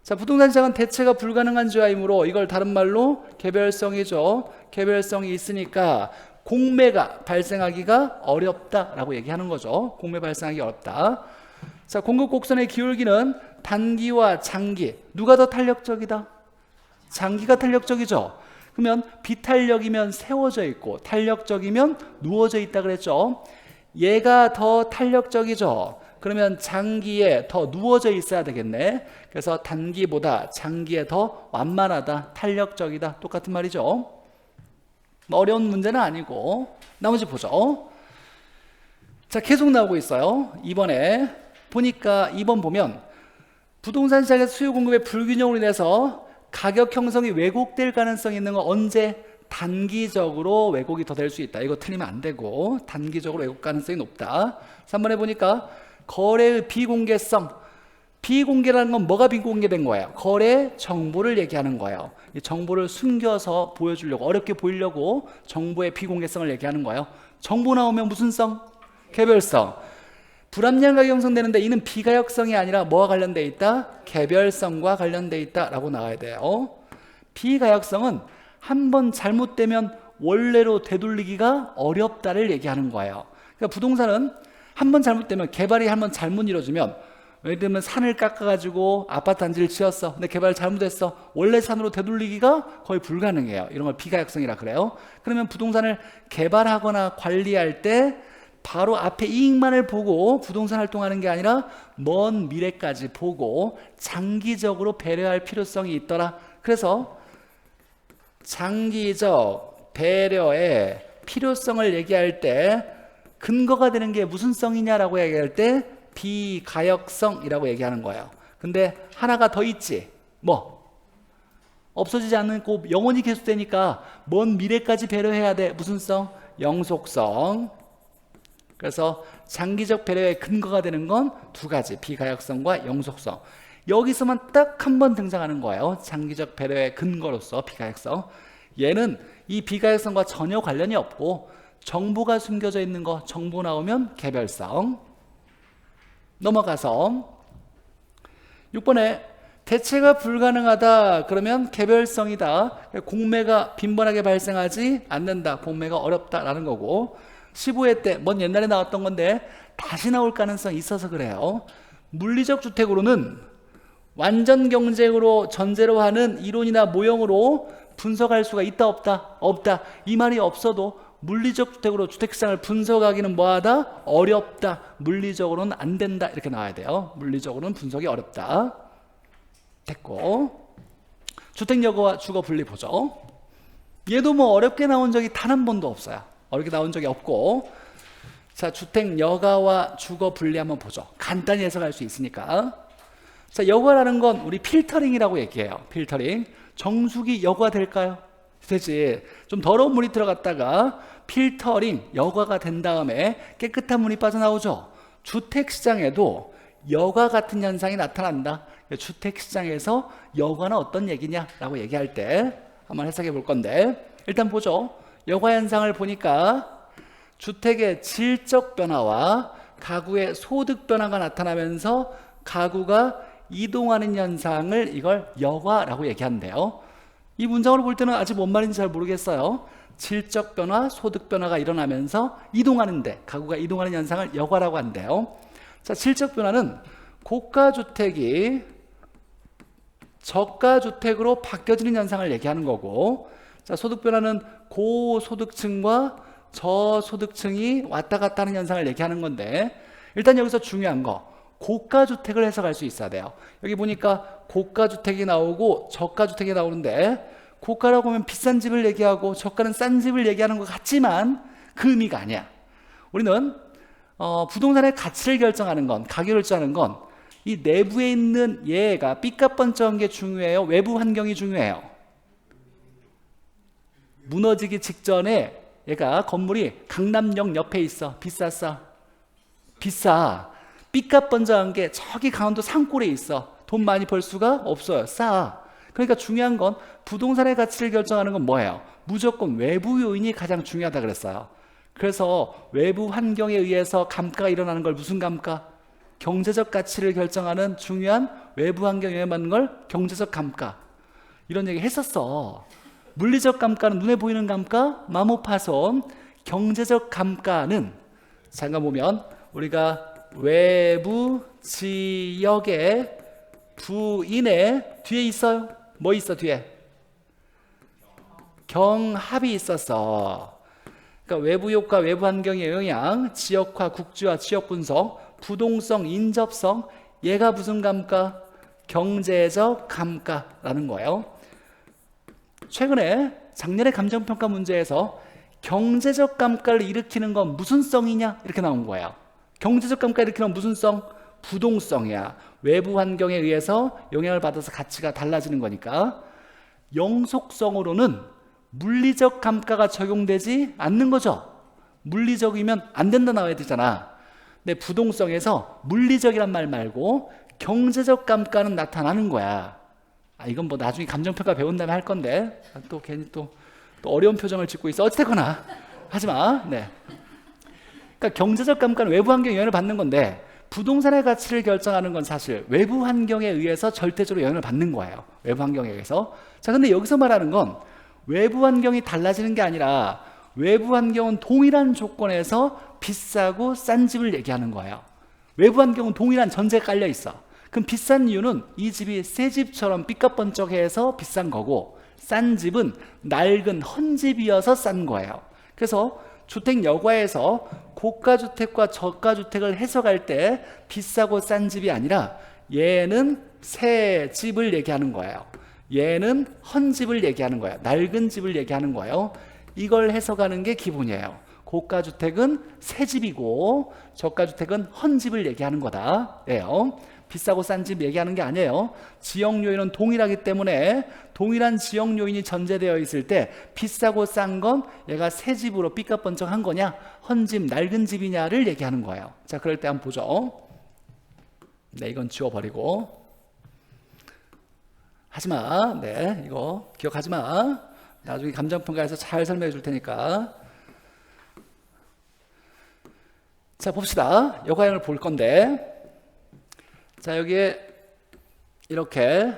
자, 부동산 시장은 대체가 불가능한 지화이므로 이걸 다른 말로 개별성이죠. 개별성이 있으니까 공매가 발생하기가 어렵다라고 얘기하는 거죠. 공매 발생하기 어렵다. 자, 공급 곡선의 기울기는 단기와 장기, 누가 더 탄력적이다? 장기가 탄력적이죠. 그러면 비탄력이면 세워져 있고 탄력적이면 누워져 있다 그랬죠. 얘가 더 탄력적이죠. 그러면 장기에 더 누워져 있어야 되겠네. 그래서 단기보다 장기에 더 완만하다, 탄력적이다. 똑같은 말이죠. 어려운 문제는 아니고. 나머지 보죠. 자, 계속 나오고 있어요. 2번에 보니까 2번 보면 부동산 시장의 수요 공급의 불균형으로 인해서 가격 형성이 왜곡될 가능성이 있는 건 언제? 단기적으로 왜곡이 더 될 수 있다. 이거 틀리면 안 되고 단기적으로 왜곡 가능성이 높다. 3번에 보니까 거래의 비공개성. 비공개라는 건 뭐가 비공개된 거예요? 거래 정보를 얘기하는 거예요. 이 정보를 숨겨서 보여주려고, 어렵게 보이려고 정보의 비공개성을 얘기하는 거예요. 정보 나오면 무슨 성? 개별성. 불합리한 가격이 형성되는데 이는 비가역성이 아니라 뭐와 관련되어 있다? 개별성과 관련되어 있다라고 나와야 돼요. 비가역성은 한 번 잘못되면 원래로 되돌리기가 어렵다를 얘기하는 거예요. 그러니까 부동산은 한번 잘못되면, 개발이 한번 잘못 이루어지면, 예를 들면 산을 깎아가지고 아파트 단지를 지었어. 근데 개발을 잘못했어. 원래 산으로 되돌리기가 거의 불가능해요. 이런 걸 비가역성이라 그래요. 그러면 부동산을 개발하거나 관리할 때 바로 앞에 이익만을 보고 부동산 활동하는 게 아니라 먼 미래까지 보고 장기적으로 배려할 필요성이 있더라. 그래서 장기적 배려의 필요성을 얘기할 때 근거가 되는 게 무슨 성이냐라고 얘기할 때 비가역성이라고 얘기하는 거예요. 근데 하나가 더 있지. 뭐? 없어지지 않고 영원히 계속되니까 먼 미래까지 배려해야 돼. 무슨 성? 영속성. 그래서 장기적 배려의 근거가 되는 건 두 가지, 비가역성과 영속성. 여기서만 딱 한 번 등장하는 거예요. 장기적 배려의 근거로서 비가역성. 얘는 이 비가역성과 전혀 관련이 없고 정보가 숨겨져 있는 거, 정보 나오면 개별성. 넘어가서 6번에 대체가 불가능하다 그러면 개별성이다. 공매가 빈번하게 발생하지 않는다. 공매가 어렵다라는 거고, 15회 때 먼 옛날에 나왔던 건데 다시 나올 가능성이 있어서 그래요. 물리적 주택으로는 완전 경쟁으로 전제로 하는 이론이나 모형으로 분석할 수가 있다 없다? 없다. 이 말이 없어도 물리적 주택으로 주택시장을 분석하기는 뭐하다? 어렵다. 물리적으로는 안 된다. 이렇게 나와야 돼요. 물리적으로는 분석이 어렵다. 됐고, 주택 여가와 주거 분리 보죠. 얘도 뭐 어렵게 나온 적이 단 한 번도 없어요. 어렵게 나온 적이 없고, 자, 주택 여가와 주거 분리 한번 보죠. 간단히 해석할 수 있으니까. 자, 여가라는 건 우리 필터링이라고 얘기해요. 필터링. 정수기 여가 될까요? 되지. 좀 더러운 물이 들어갔다가 필터링, 여과가 된 다음에 깨끗한 물이 빠져나오죠. 주택시장에도 여과 같은 현상이 나타난다. 주택시장에서 여과는 어떤 얘기냐라고 얘기할 때 한번 해석해 볼 건데, 일단 보죠. 여과 현상을 보니까 주택의 질적 변화와 가구의 소득 변화가 나타나면서 가구가 이동하는 현상을 이걸 여과라고 얘기한대요. 이 문장으로 볼 때는 아직 뭔 말인지 잘 모르겠어요. 질적 변화, 소득 변화가 일어나면서 이동하는데, 가구가 이동하는 현상을 여과라고 한대요. 자, 질적 변화는 고가주택이 저가주택으로 바뀌어지는 현상을 얘기하는 거고, 자, 소득 변화는 고소득층과 저소득층이 왔다 갔다 하는 현상을 얘기하는 건데, 일단 여기서 중요한 거, 고가주택을 해석할 수 있어야 돼요. 여기 보니까 고가주택이 나오고 저가주택이 나오는데, 고가라고 하면 비싼 집을 얘기하고 저가는 싼 집을 얘기하는 것 같지만 그 의미가 아니야. 우리는 부동산의 가치를 결정하는 건, 가격을 결정하는 건 이 내부에 있는 얘가 삐까뻔쩍한 게 중요해요? 외부 환경이 중요해요? 무너지기 직전에 얘가 건물이 강남역 옆에 있어. 비쌌어? 비싸. 삐까뻔쩍한 게 저기 강원도 산골에 있어. 돈 많이 벌 수가 없어요. 싸. 그러니까 중요한 건 부동산의 가치를 결정하는 건 뭐예요? 무조건 외부 요인이 가장 중요하다 그랬어요. 그래서 외부 환경에 의해서 감가가 일어나는 걸 무슨 감가? 경제적 가치를 결정하는 중요한 외부 환경에 의한 걸 경제적 감가. 이런 얘기 했었어. 물리적 감가는 눈에 보이는 감가, 마모파손. 경제적 감가는 잠깐 보면 우리가 외부 지역의 부인의 뒤에 있어요. 뭐 있어 뒤에? 경합이 있었어. 그러니까 외부 효과, 외부 환경의 영향, 지역화, 국지화, 지역 분석, 부동성, 인접성, 얘가 무슨 감가? 경제적 감가라는 거예요. 최근에 작년에 감정평가 문제에서 경제적 감가를 일으키는 건 무슨 성이냐? 이렇게 나온 거예요. 경제적 감가 일으키는 건 무슨 성? 부동성이야. 외부 환경에 의해서 영향을 받아서 가치가 달라지는 거니까. 영속성으로는 물리적 감가가 적용되지 않는 거죠. 물리적이면 안 된다 나와야 되잖아. 근데 부동성에서 물리적이란 말 말고 경제적 감가는 나타나는 거야. 이건 뭐 나중에 감정평가 배운 다음에 할 건데 또 괜히 또 어려운 표정을 짓고 있어. 어쨌거나 하지마. 네. 그러니까 경제적 감가는 외부 환경 영향을 받는 건데, 부동산의 가치를 결정하는 건 사실 외부 환경에 의해서 절대적으로 영향을 받는 거예요. 외부 환경에 의해서. 자, 근데 여기서 말하는 건 외부 환경이 달라지는 게 아니라 외부 환경은 동일한 조건에서 비싸고 싼 집을 얘기하는 거예요. 외부 환경은 동일한 전제가 깔려 있어. 그럼 비싼 이유는 이 집이 새 집처럼 삐까번쩍해서 비싼 거고, 싼 집은 낡은 헌집이어서 싼 거예요. 그래서 주택 여과에서 고가주택과 저가주택을 해석할 때 비싸고 싼 집이 아니라 얘는 새 집을 얘기하는 거예요. 얘는 헌집을 얘기하는 거예요. 낡은 집을 얘기하는 거예요. 이걸 해석하는 게 기본이에요. 고가주택은 새 집이고 저가주택은 헌집을 얘기하는 거다. 예요. 비싸고 싼 집 얘기하는 게 아니에요. 지역 요인은 동일하기 때문에 동일한 지역 요인이 전제되어 있을 때 비싸고 싼 건 얘가 새 집으로 삐까번쩍한 거냐, 헌집, 낡은 집이냐를 얘기하는 거예요. 자, 그럴 때 한번 보죠. 네, 이건 지워버리고. 하지마. 네, 이거 기억하지마. 나중에 감정평가에서 잘 설명해 줄 테니까. 자, 봅시다. 여과형을 볼 건데, 자, 여기에 이렇게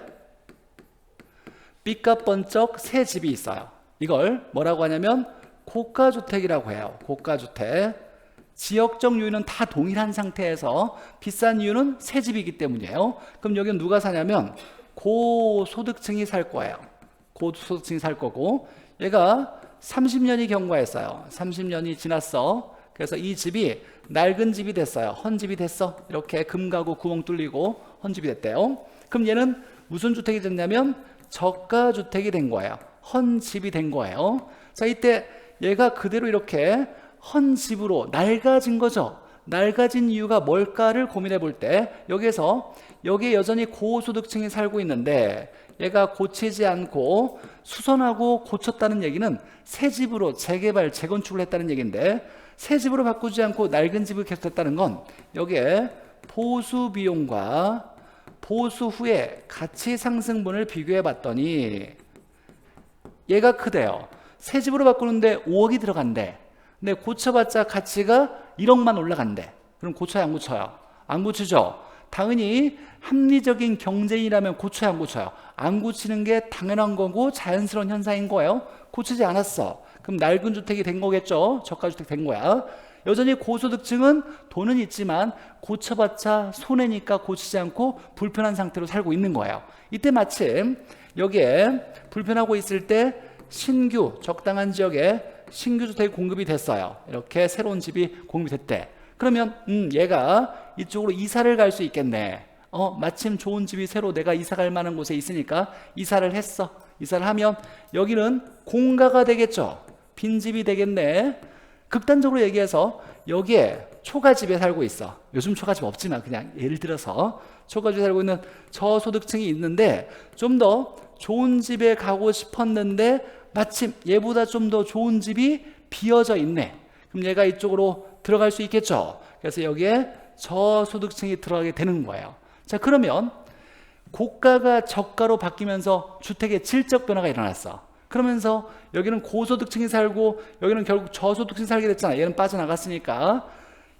삐까번쩍 새 집이 있어요. 이걸 뭐라고 하냐면 고가주택이라고 해요. 고가주택. 지역적 요인은 다 동일한 상태에서 비싼 이유는 새 집이기 때문이에요. 그럼 여기는 누가 사냐면 고소득층이 살 거예요. 고소득층이 살 거고, 얘가 30년이 경과했어요. 30년이 지났어. 그래서 이 집이 낡은 집이 됐어요. 헌집이 됐어. 이렇게 금가구 구멍 뚫리고 헌집이 됐대요. 그럼 얘는 무슨 주택이 됐냐면 저가주택이 된 거예요. 헌집이 된 거예요. 자, 이때 얘가 그대로 이렇게 헌집으로 낡아진 거죠. 낡아진 이유가 뭘까를 고민해 볼 때, 여기에 여전히 고소득층이 살고 있는데 얘가 고치지 않고 수선하고 고쳤다는 얘기는 새 집으로 재개발, 재건축을 했다는 얘기인데, 새 집으로 바꾸지 않고 낡은 집을 계속했다는 건 여기에 보수 비용과 보수 후에 가치 상승분을 비교해 봤더니 얘가 크대요. 새 집으로 바꾸는데 5억이 들어간대. 근데 고쳐봤자 가치가 1억만 올라간대. 그럼 고쳐야 안 고쳐요? 안 고치죠. 당연히 합리적인 경쟁이라면 고쳐야 안 고쳐요? 안 고치는 게 당연한 거고 자연스러운 현상인 거예요. 고치지 않았어. 그럼 낡은 주택이 된 거겠죠. 저가주택 된 거야. 여전히 고소득층은 돈은 있지만 고쳐봤자 손해니까 고치지 않고 불편한 상태로 살고 있는 거예요. 이때 마침 여기에 불편하고 있을 때 신규 적당한 지역에 신규 주택이 공급이 됐어요. 이렇게 새로운 집이 공급이 됐대. 그러면 얘가 이쪽으로 이사를 갈 수 있겠네. 마침 좋은 집이 새로 내가 이사 갈 만한 곳에 있으니까 이사를 했어. 이사를 하면 여기는 공가가 되겠죠. 빈집이 되겠네. 극단적으로 얘기해서 여기에 초가집에 살고 있어. 요즘 초가집 없지만 그냥 예를 들어서 초가집에 살고 있는 저소득층이 있는데 좀 더 좋은 집에 가고 싶었는데 마침 얘보다 좀 더 좋은 집이 비어져 있네. 그럼 얘가 이쪽으로 들어갈 수 있겠죠. 그래서 여기에 저소득층이 들어가게 되는 거예요. 자, 그러면 고가가 저가로 바뀌면서 주택의 질적 변화가 일어났어. 그러면서 여기는 고소득층이 살고 여기는 결국 저소득층이 살게 됐잖아. 얘는 빠져나갔으니까.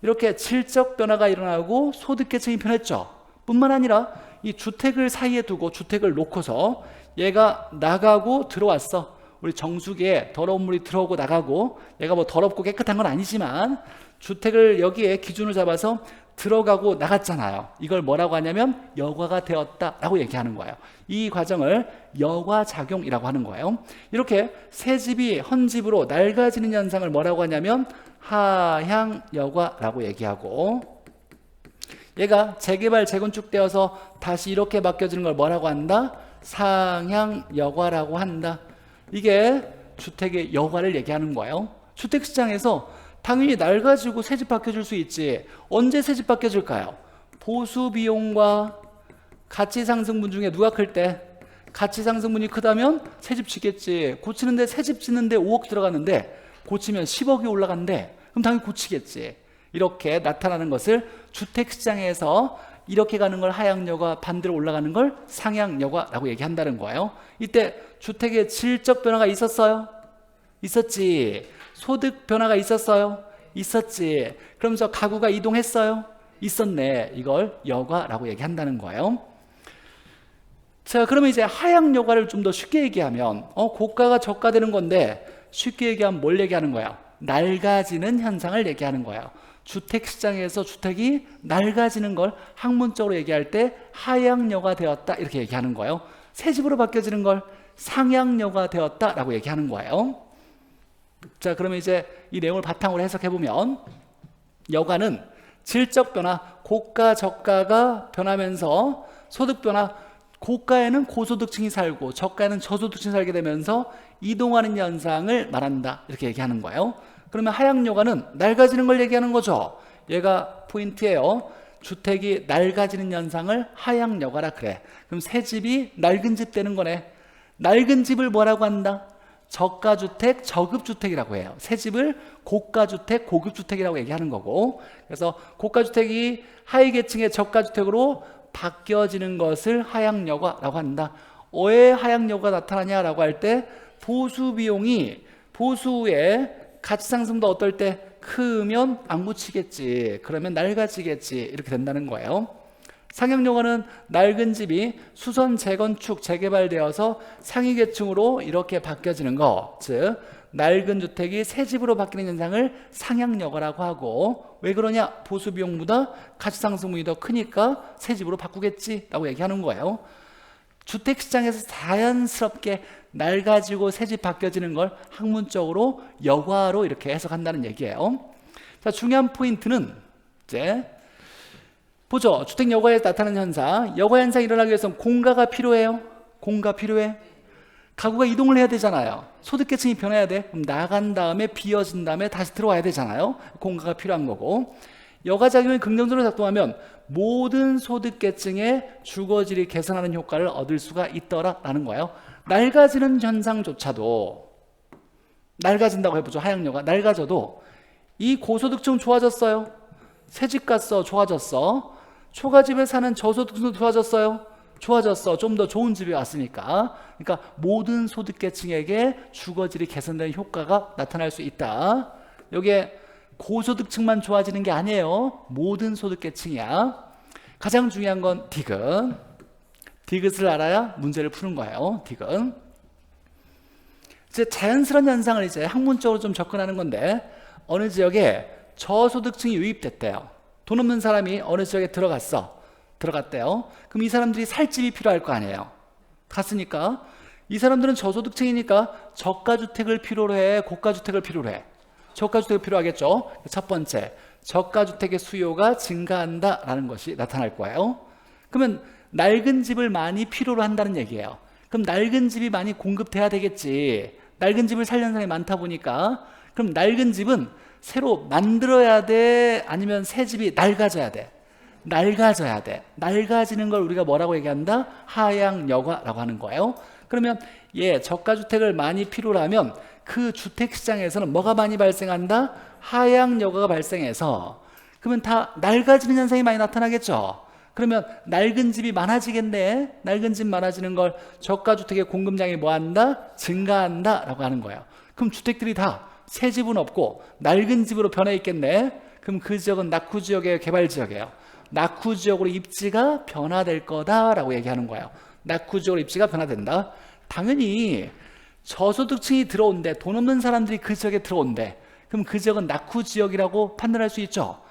이렇게 질적 변화가 일어나고 소득계층이 변했죠. 뿐만 아니라 이 주택을 사이에 두고 주택을 놓고서 얘가 나가고 들어왔어. 우리 정수기에 더러운 물이 들어오고 나가고, 얘가 뭐 더럽고 깨끗한 건 아니지만 주택을 여기에 기준을 잡아서 들어가고 나갔잖아요. 이걸 뭐라고 하냐면 여과가 되었다라고 얘기하는 거예요. 이 과정을 여과작용이라고 하는 거예요. 이렇게 새 집이 헌집으로 낡아지는 현상을 뭐라고 하냐면 하향여과라고 얘기하고, 얘가 재개발, 재건축되어서 다시 이렇게 바뀌어지는 걸 뭐라고 한다? 상향여과라고 한다. 이게 주택의 여과를 얘기하는 거예요. 주택시장에서 당연히 낡아지고 새집 바뀌어줄 수 있지. 언제 새집 바뀌어질까요? 보수 비용과 가치 상승분 중에 누가 클 때? 가치 상승분이 크다면 새집 짓겠지. 고치는데 새집 짓는데 5억 들어가는데 고치면 10억이 올라간대. 그럼 당연히 고치겠지. 이렇게 나타나는 것을 주택시장에서 이렇게 가는 걸 하향여과, 반대로 올라가는 걸 상향여과라고 얘기한다는 거예요. 이때 주택의 질적 변화가 있었어요? 있었지. 소득 변화가 있었어요? 있었지. 그러면서 가구가 이동했어요? 있었네. 이걸 여과라고 얘기한다는 거예요. 자, 그러면 이제 하향 여가를 좀 더 쉽게 얘기하면 고가가 저가되는 건데 쉽게 얘기하면 뭘 얘기하는 거야? 낡아지는 현상을 얘기하는 거예요. 주택시장에서 주택이 낡아지는 걸 학문적으로 얘기할 때 하향여가 되었다 이렇게 얘기하는 거예요. 새 집으로 바뀌어지는 걸 상향여가 되었다 라고 얘기하는 거예요. 자, 그러면 이제 이 내용을 바탕으로 해석해보면 여가는 질적 변화, 고가 저가가 변하면서 소득 변화, 고가에는 고소득층이 살고 저가에는 저소득층이 살게 되면서 이동하는 현상을 말한다 이렇게 얘기하는 거예요. 그러면 하향여가는 낡아지는 걸 얘기하는 거죠. 얘가 포인트예요. 주택이 낡아지는 현상을 하향여가라 그래. 그럼 새 집이 낡은 집 되는 거네. 낡은 집을 뭐라고 한다? 저가주택, 저급주택이라고 해요. 새 집을 고가주택, 고급주택이라고 얘기하는 거고, 그래서 고가주택이 하위계층의 저가주택으로 바뀌어지는 것을 하향여가라고 한다. 왜 하향여가가 나타나냐라고 할 때 보수비용이 보수의 가치상승도 어떨 때 크면 안 붙이겠지, 그러면 낡아지겠지 이렇게 된다는 거예요. 상향여가는 낡은 집이 수선 재건축 재개발되어서 상위계층으로 이렇게 바뀌어지는 거, 즉 낡은 주택이 새 집으로 바뀌는 현상을 상향여가라고 하고, 왜 그러냐? 보수비용보다 가치상승분이 더 크니까 새 집으로 바꾸겠지 라고 얘기하는 거예요. 주택시장에서 자연스럽게 낡아지고 새 집 바뀌어지는 걸 학문적으로 여가로 이렇게 해석한다는 얘기예요. 자, 중요한 포인트는 이제 보죠. 주택 여가에 나타나는 현상, 여가 현상이 일어나기 위해서는 공가가 필요해요. 공가 필요해. 가구가 이동을 해야 되잖아요. 소득계층이 변해야 돼. 그럼 나간 다음에 비어진 다음에 다시 들어와야 되잖아요. 공가가 필요한 거고, 여가작용이 긍정적으로 작동하면 모든 소득계층의 주거질이 개선하는 효과를 얻을 수가 있더라라는 거예요. 낡아지는 현상조차도, 낡아진다고 해보죠. 하향여가 낡아져도 이 고소득층 좋아졌어요. 새집 갔어, 좋아졌어. 초가집에 사는 저소득층도 좋아졌어요. 좋아졌어. 좀 더 좋은 집이 왔으니까. 그러니까 모든 소득계층에게 주거질이 개선되는 효과가 나타날 수 있다. 여기에 고소득층만 좋아지는 게 아니에요. 모든 소득계층이야. 가장 중요한 건 디귿. 디귿을 알아야 문제를 푸는 거예요. 디귿. 이제 자연스러운 현상을 이제 학문적으로 좀 접근하는 건데, 어느 지역에 저소득층이 유입됐대요. 돈 없는 사람이 어느 지역에 들어갔대요. 그럼 이 사람들이 살 집이 필요할 거 아니에요. 갔으니까 이 사람들은 저소득층이니까 저가주택을 필요로 해, 고가주택을 필요로 해? 저가주택이 필요하겠죠. 첫 번째, 저가주택의 수요가 증가한다라는 것이 나타날 거예요. 그러면 낡은 집을 많이 필요로 한다는 얘기예요. 그럼 낡은 집이 많이 공급돼야 되겠지. 낡은 집을 살려는 사람이 많다 보니까. 그럼 낡은 집은 새로 만들어야 돼? 아니면 새 집이 낡아져야 돼? 낡아져야 돼. 낡아지는 걸 우리가 뭐라고 얘기한다? 하향여가라고 하는 거예요. 그러면 저가주택을 많이 필요로 하면 그 주택시장에서는 뭐가 많이 발생한다? 하향여가가 발생해서, 그러면 다 낡아지는 현상이 많이 나타나겠죠. 그러면 낡은 집이 많아지겠네. 낡은 집 많아지는 걸 저가주택의 공급량이 뭐한다? 증가한다 라고 하는 거예요. 그럼 주택들이 다 새 집은 없고 낡은 집으로 변해 있겠네. 그럼 그 지역은 낙후지역이에요, 개발지역이에요? 낙후지역으로 입지가 변화될 거다라고 얘기하는 거예요. 낙후지역으로 입지가 변화된다. 당연히 저소득층이 들어온대, 돈 없는 사람들이 그 지역에 들어온대. 그럼 그 지역은 낙후지역이라고 판단할 수 있죠.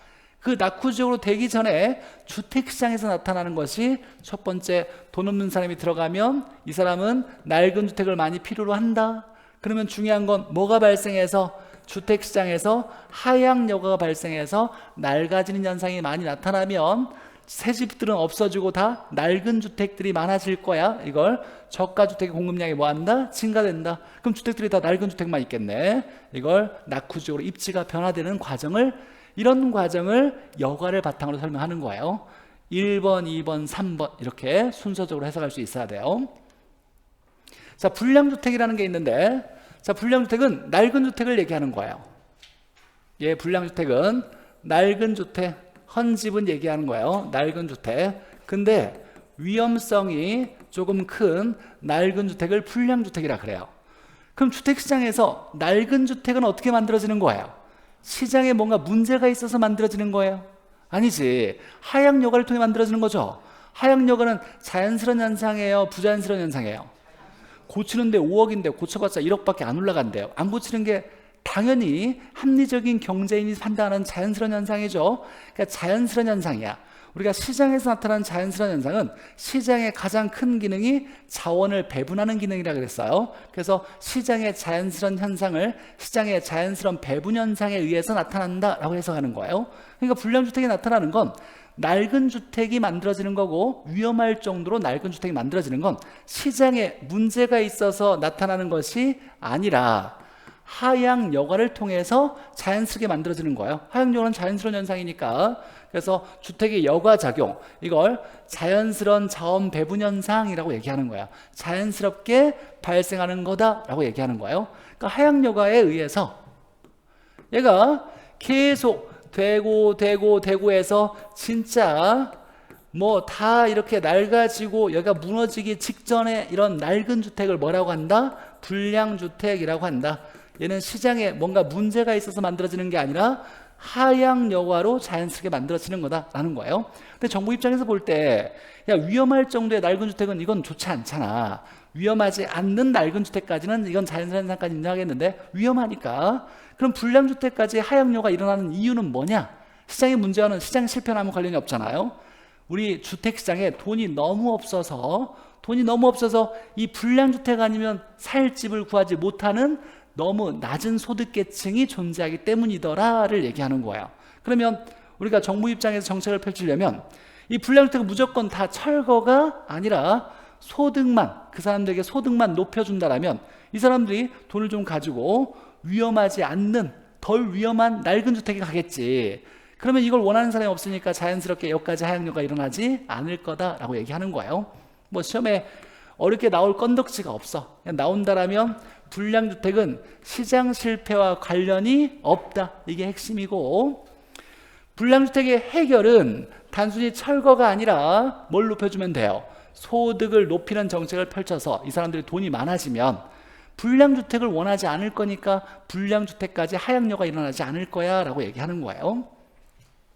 그 낙후지역으로 되기 전에 주택시장에서 나타나는 것이 첫 번째, 돈 없는 사람이 들어가면 이 사람은 낡은 주택을 많이 필요로 한다. 그러면 중요한 건 뭐가 발생해서? 주택시장에서 하향여가가 발생해서 낡아지는 현상이 많이 나타나면 새 집들은 없어지고 다 낡은 주택들이 많아질 거야. 이걸 저가주택의 공급량이 뭐한다? 증가된다. 그럼 주택들이 다 낡은 주택만 있겠네. 이걸 낙후지역으로 입지가 변화되는 과정을, 이런 과정을 여가를 바탕으로 설명하는 거예요. 1번, 2번, 3번 이렇게 순서적으로 해석할 수 있어야 돼요. 자, 불량주택이라는 게 있는데, 자, 불량주택은 낡은 주택을 얘기하는 거예요. 불량주택은 낡은 주택, 헌집은 얘기하는 거예요. 낡은 주택. 근데 위험성이 조금 큰 낡은 주택을 불량주택이라 그래요. 그럼 주택시장에서 낡은 주택은 어떻게 만들어지는 거예요? 시장에 뭔가 문제가 있어서 만들어지는 거예요? 아니지. 하향여가를 통해 만들어지는 거죠. 하향여가는 자연스러운 현상이에요, 부자연스러운 현상이에요? 고치는데 5억인데 고쳐봤자 1억밖에 안 올라간대요. 안 고치는 게 당연히 합리적인 경제인이 판단하는 자연스러운 현상이죠. 그러니까 자연스러운 현상이야. 우리가 시장에서 나타나는 자연스러운 현상은 시장의 가장 큰 기능이 자원을 배분하는 기능이라고 그랬어요. 그래서 시장의 자연스러운 현상을 시장의 자연스러운 배분 현상에 의해서 나타난다라고 해석하는 거예요. 그러니까 불량주택이 나타나는 건 낡은 주택이 만들어지는 거고, 위험할 정도로 낡은 주택이 만들어지는 건 시장에 문제가 있어서 나타나는 것이 아니라 하향 여과를 통해서 자연스럽게 만들어지는 거예요. 하향 여과는 자연스러운 현상이니까. 그래서 주택의 여과작용, 이걸 자연스러운 자원 배분 현상이라고 얘기하는 거야. 자연스럽게 발생하는 거다라고 얘기하는 거예요. 그러니까 하향 여과에 의해서 얘가 계속 되고 해서 진짜 뭐 다 이렇게 낡아지고 여기가 무너지기 직전에 이런 낡은 주택을 뭐라고 한다? 불량주택이라고 한다. 얘는 시장에 뭔가 문제가 있어서 만들어지는 게 아니라 하향 여과로 자연스럽게 만들어지는 거다라는 거예요. 근데 정부 입장에서 볼 때 야, 위험할 정도의 낡은 주택은 이건 좋지 않잖아. 위험하지 않는 낡은 주택까지는 이건 자연스러운 현상까지 인정하겠는데, 위험하니까 그럼 불량주택까지 하향 여과가 일어나는 이유는 뭐냐? 시장의 문제와는 시장 실패하면 관련이 없잖아요. 우리 주택시장에 돈이 너무 없어서 이 불량주택 아니면 살 집을 구하지 못하는 너무 낮은 소득계층이 존재하기 때문이더라를 얘기하는 거예요. 그러면 우리가 정부 입장에서 정책을 펼치려면 이 불량주택은 무조건 다 철거가 아니라 소득만, 그 사람들에게 소득만 높여준다라면 이 사람들이 돈을 좀 가지고 위험하지 않는 덜 위험한 낡은 주택에 가겠지. 그러면 이걸 원하는 사람이 없으니까 자연스럽게 여기까지 하향여가 일어나지 않을 거다라고 얘기하는 거예요. 뭐 시험에 어렵게 나올 건덕지가 없어. 그냥 나온다라면 불량주택은 시장 실패와 관련이 없다. 이게 핵심이고, 불량주택의 해결은 단순히 철거가 아니라 뭘 높여주면 돼요? 소득을 높이는 정책을 펼쳐서 이 사람들이 돈이 많아지면 불량주택을 원하지 않을 거니까 불량주택까지 하향여가 일어나지 않을 거야 라고 얘기하는 거예요.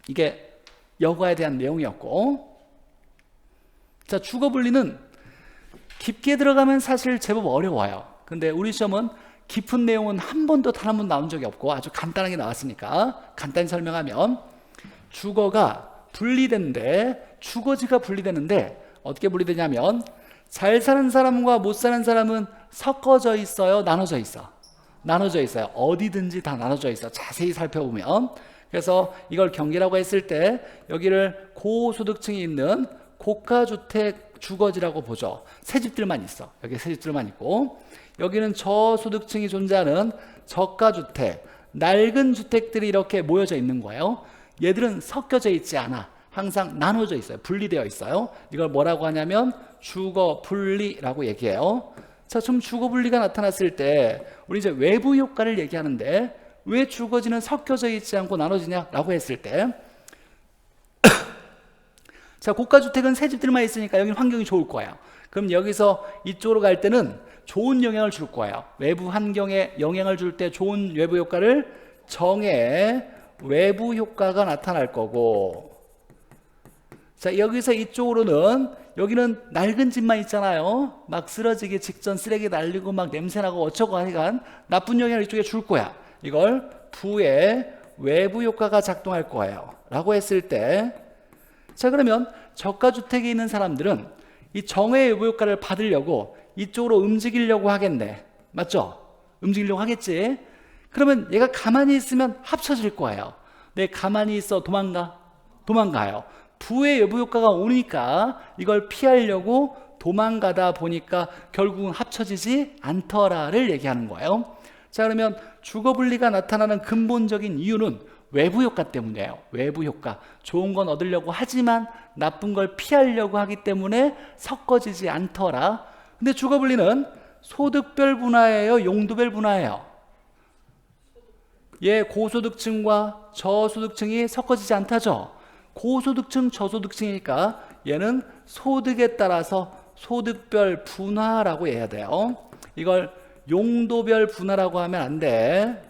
이게 여과에 대한 내용이었고, 자, 주거분리는 깊게 들어가면 사실 제법 어려워요. 근데 우리 시험은 깊은 내용은 한 번도 단 한 번도 나온 적이 없고 아주 간단하게 나왔으니까 간단히 설명하면, 주거가 분리되는데, 주거지가 분리되는데 어떻게 분리되냐면 잘 사는 사람과 못 사는 사람은 섞어져 있어요, 나눠져 있어? 나눠져 있어요. 어디든지 다 나눠져 있어, 자세히 살펴보면. 그래서 이걸 경기라고 했을 때 여기를 고소득층이 있는 고가주택 주거지라고 보죠. 새 집들만 있어. 여기 새 집들만 있고, 여기는 저소득층이 존재하는 저가주택, 낡은 주택들이 이렇게 모여져 있는 거예요. 얘들은 섞여져 있지 않아. 항상 나눠져 있어요. 분리되어 있어요. 이걸 뭐라고 하냐면 주거 분리라고 얘기해요. 자, 좀 주거 분리가 나타났을 때 우리 이제 외부 효과를 얘기하는데, 왜 주거지는 섞여져 있지 않고 나눠지냐라고 했을 때, 자, 고가주택은 새 집들만 있으니까 여기는 환경이 좋을 거예요. 그럼 여기서 이쪽으로 갈 때는 좋은 영향을 줄 거예요. 외부 환경에 영향을 줄 때 좋은 외부 효과를 정의 외부 효과가 나타날 거고, 자, 여기서 이쪽으로는 여기는 낡은 집만 있잖아요. 막 쓰러지기 직전 쓰레기 날리고 막 냄새나고 어쩌고 하니까 나쁜 영향을 이쪽에 줄 거야. 이걸 부의 외부 효과가 작동할 거예요 라고 했을 때, 자, 그러면 저가주택에 있는 사람들은 이 정의 외부 효과를 받으려고 이쪽으로 움직이려고 하겠네. 맞죠? 움직이려고 하겠지. 그러면 얘가 가만히 있으면 합쳐질 거예요. 내 가만히 있어 도망가요. 부의 외부 효과가 오니까 이걸 피하려고 도망가다 보니까 결국은 합쳐지지 않더라를 얘기하는 거예요. 자, 그러면 주거분리가 나타나는 근본적인 이유는 외부 효과 때문이에요. 외부 효과. 좋은 건 얻으려고 하지만 나쁜 걸 피하려고 하기 때문에 섞어지지 않더라. 근데 주거분리는 소득별 분화예요, 용도별 분화예요? 예, 고소득층과 저소득층이 섞어지지 않다죠. 고소득층, 저소득층이니까 얘는 소득에 따라서 소득별 분화라고 해야 돼요. 이걸 용도별 분화라고 하면 안 돼.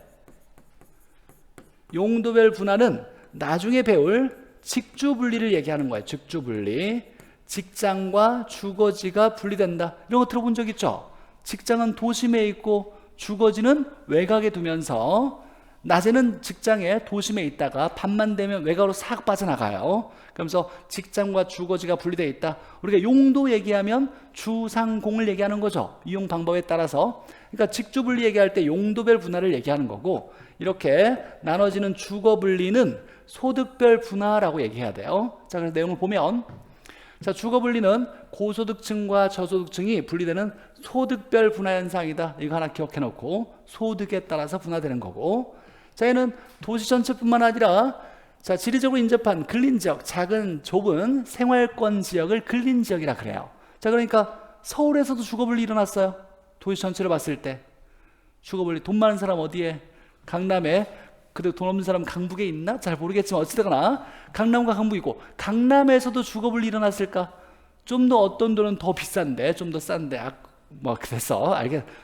용도별 분화는 나중에 배울 직주분리를 얘기하는 거예요. 직주분리. 직장과 주거지가 분리된다. 이런 거 들어본 적 있죠? 직장은 도심에 있고 주거지는 외곽에 두면서 낮에는 직장에 도심에 있다가 밤만 되면 외곽으로 싹 빠져나가요. 그러면서 직장과 주거지가 분리되어 있다. 우리가 용도 얘기하면 주상공을 얘기하는 거죠. 이용 방법에 따라서. 그러니까 직주분리 얘기할 때 용도별 분할을 얘기하는 거고, 이렇게 나눠지는 주거분리는 소득별 분할이라고 얘기해야 돼요. 자, 그래서 내용을 보면, 자, 주거분리는 고소득층과 저소득층이 분리되는 소득별 분화 현상이다. 이거 하나 기억해 놓고, 소득에 따라서 분화되는 거고, 자, 얘는 도시 전체뿐만 아니라, 자, 지리적으로 인접한 근린지역, 작은 좁은 생활권 지역을 근린지역이라 그래요. 자, 그러니까 서울에서도 주거분리 일어났어요. 도시 전체를 봤을 때 주거분리. 돈 많은 사람 어디에? 강남에. 그래도 돈 없는 사람 강북에 있나? 잘 모르겠지만 어찌되거나 강남과 강북이고, 강남에서도 주거분리 일어났을까? 좀 더 어떤 돈은 더 비싼데 좀 더 싼데 뭐 그래서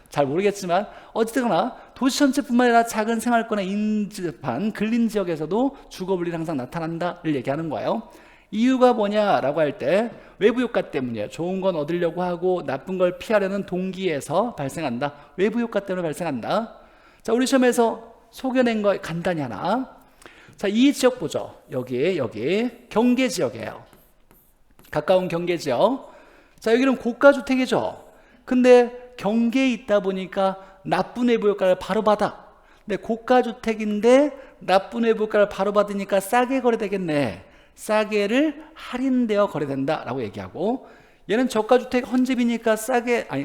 잘 모르겠지만 어찌되거나 도시 전체뿐만 아니라 작은 생활권에 인접한 근린지역에서도 주거분리는 항상 나타난다를 얘기하는 거예요. 이유가 뭐냐라고 할 때 외부 효과 때문이에요. 좋은 건 얻으려고 하고 나쁜 걸 피하려는 동기에서 발생한다. 외부 효과 때문에 발생한다. 자, 우리 시험에서 소개낸 거 간단히 하나. 자, 이 지역 보죠. 여기 경계지역이에요. 가까운 경계지역. 자, 여기는 고가주택이죠. 근데 경계에 있다 보니까 나쁜 외부 효과를 바로 받아. 근데 고가주택인데 나쁜 외부 효과를 바로 받으니까 싸게 거래되겠네. 싸게를 할인되어 거래된다 라고 얘기하고, 얘는 저가주택 헌집이니까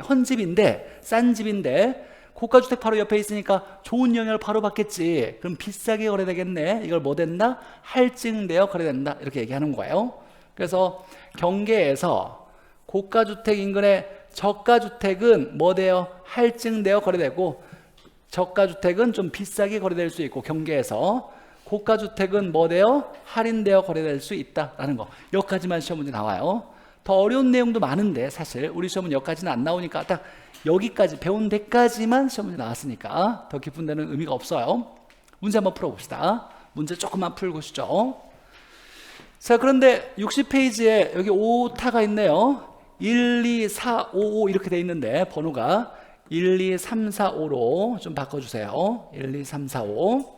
헌집인데 싼 집인데 고가주택 바로 옆에 있으니까 좋은 영향을 바로 받겠지. 그럼 비싸게 거래되겠네. 이걸 뭐 된다? 할증되어 거래된다. 이렇게 얘기하는 거예요. 그래서 경계에서 고가주택 인근에 저가주택은 뭐 돼요? 할증되어 거래되고, 저가주택은 좀 비싸게 거래될 수 있고, 경계에서 고가주택은 뭐 돼요? 할인되어 거래될 수 있다라는 거. 여기까지만 시험 문제 나와요. 더 어려운 내용도 많은데 사실 우리 시험은 여기까지는 안 나오니까 딱 여기까지 배운 데까지만 시험 문제 나왔으니까 더 깊은 데는 의미가 없어요. 문제 한번 풀어봅시다. 문제 조금만 풀고 시죠. 자, 그런데 60페이지에 여기 오타가 있네요. 1, 2, 4, 5, 5 이렇게 돼 있는데 번호가 1, 2, 3, 4, 5로 좀 바꿔주세요. 1, 2, 3, 4, 5.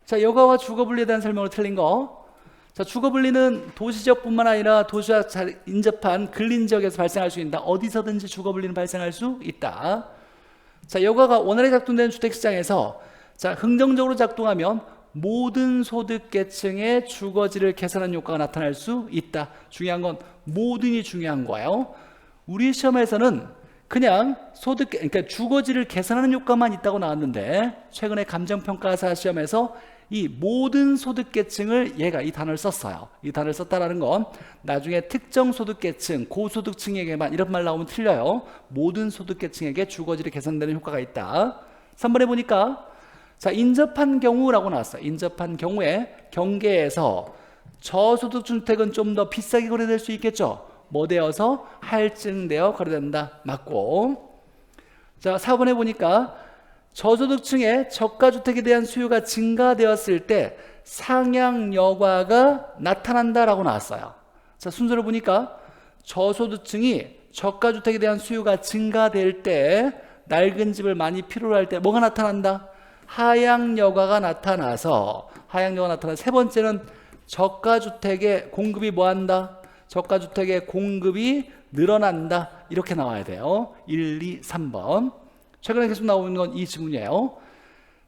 자, 여가와 주거분리에 대한 설명으로 틀린 거. 자, 주거분리는 도시지역뿐만 아니라 도시와 잘 인접한 근린지역에서 발생할 수 있다. 어디서든지 주거분리는 발생할 수 있다. 자, 여가가 원활하게 작동되는 주택시장에서 자, 긍정적으로 작동하면 모든 소득계층의 주거지를 개선하는 효과가 나타날 수 있다. 중요한 건 모든이 중요한 거예요. 우리 시험에서는 그냥 그러니까 주거지를 개선하는 효과만 있다고 나왔는데, 최근에 감정평가사 시험에서 이 모든 소득계층을 얘가 이 단어를 썼어요. 이 단어를 썼다라는 건 나중에 특정 소득계층, 고소득층에게만 이런 말 나오면 틀려요. 모든 소득계층에게 주거지를 개선되는 효과가 있다. 3번에 보니까 자, 인접한 경우라고 나왔어요. 인접한 경우에 경계에서 저소득 주택은 좀 더 비싸게 거래될 수 있겠죠. 뭐 되어서 할증되어 거래된다. 맞고. 자, 4번에 보니까 저소득층의 저가주택에 대한 수요가 증가되었을 때 상향 여과가 나타난다라고 나왔어요. 자, 순서를 보니까 저소득층이 저가주택에 대한 수요가 증가될 때, 낡은 집을 많이 필요로 할 때 뭐가 나타난다? 하향 여과가 나타나서, 세 번째는 저가주택의 공급이 뭐한다? 저가주택의 공급이 늘어난다. 이렇게 나와야 돼요. 1, 2, 3번. 최근에 계속 나오는 건 이 지문이에요.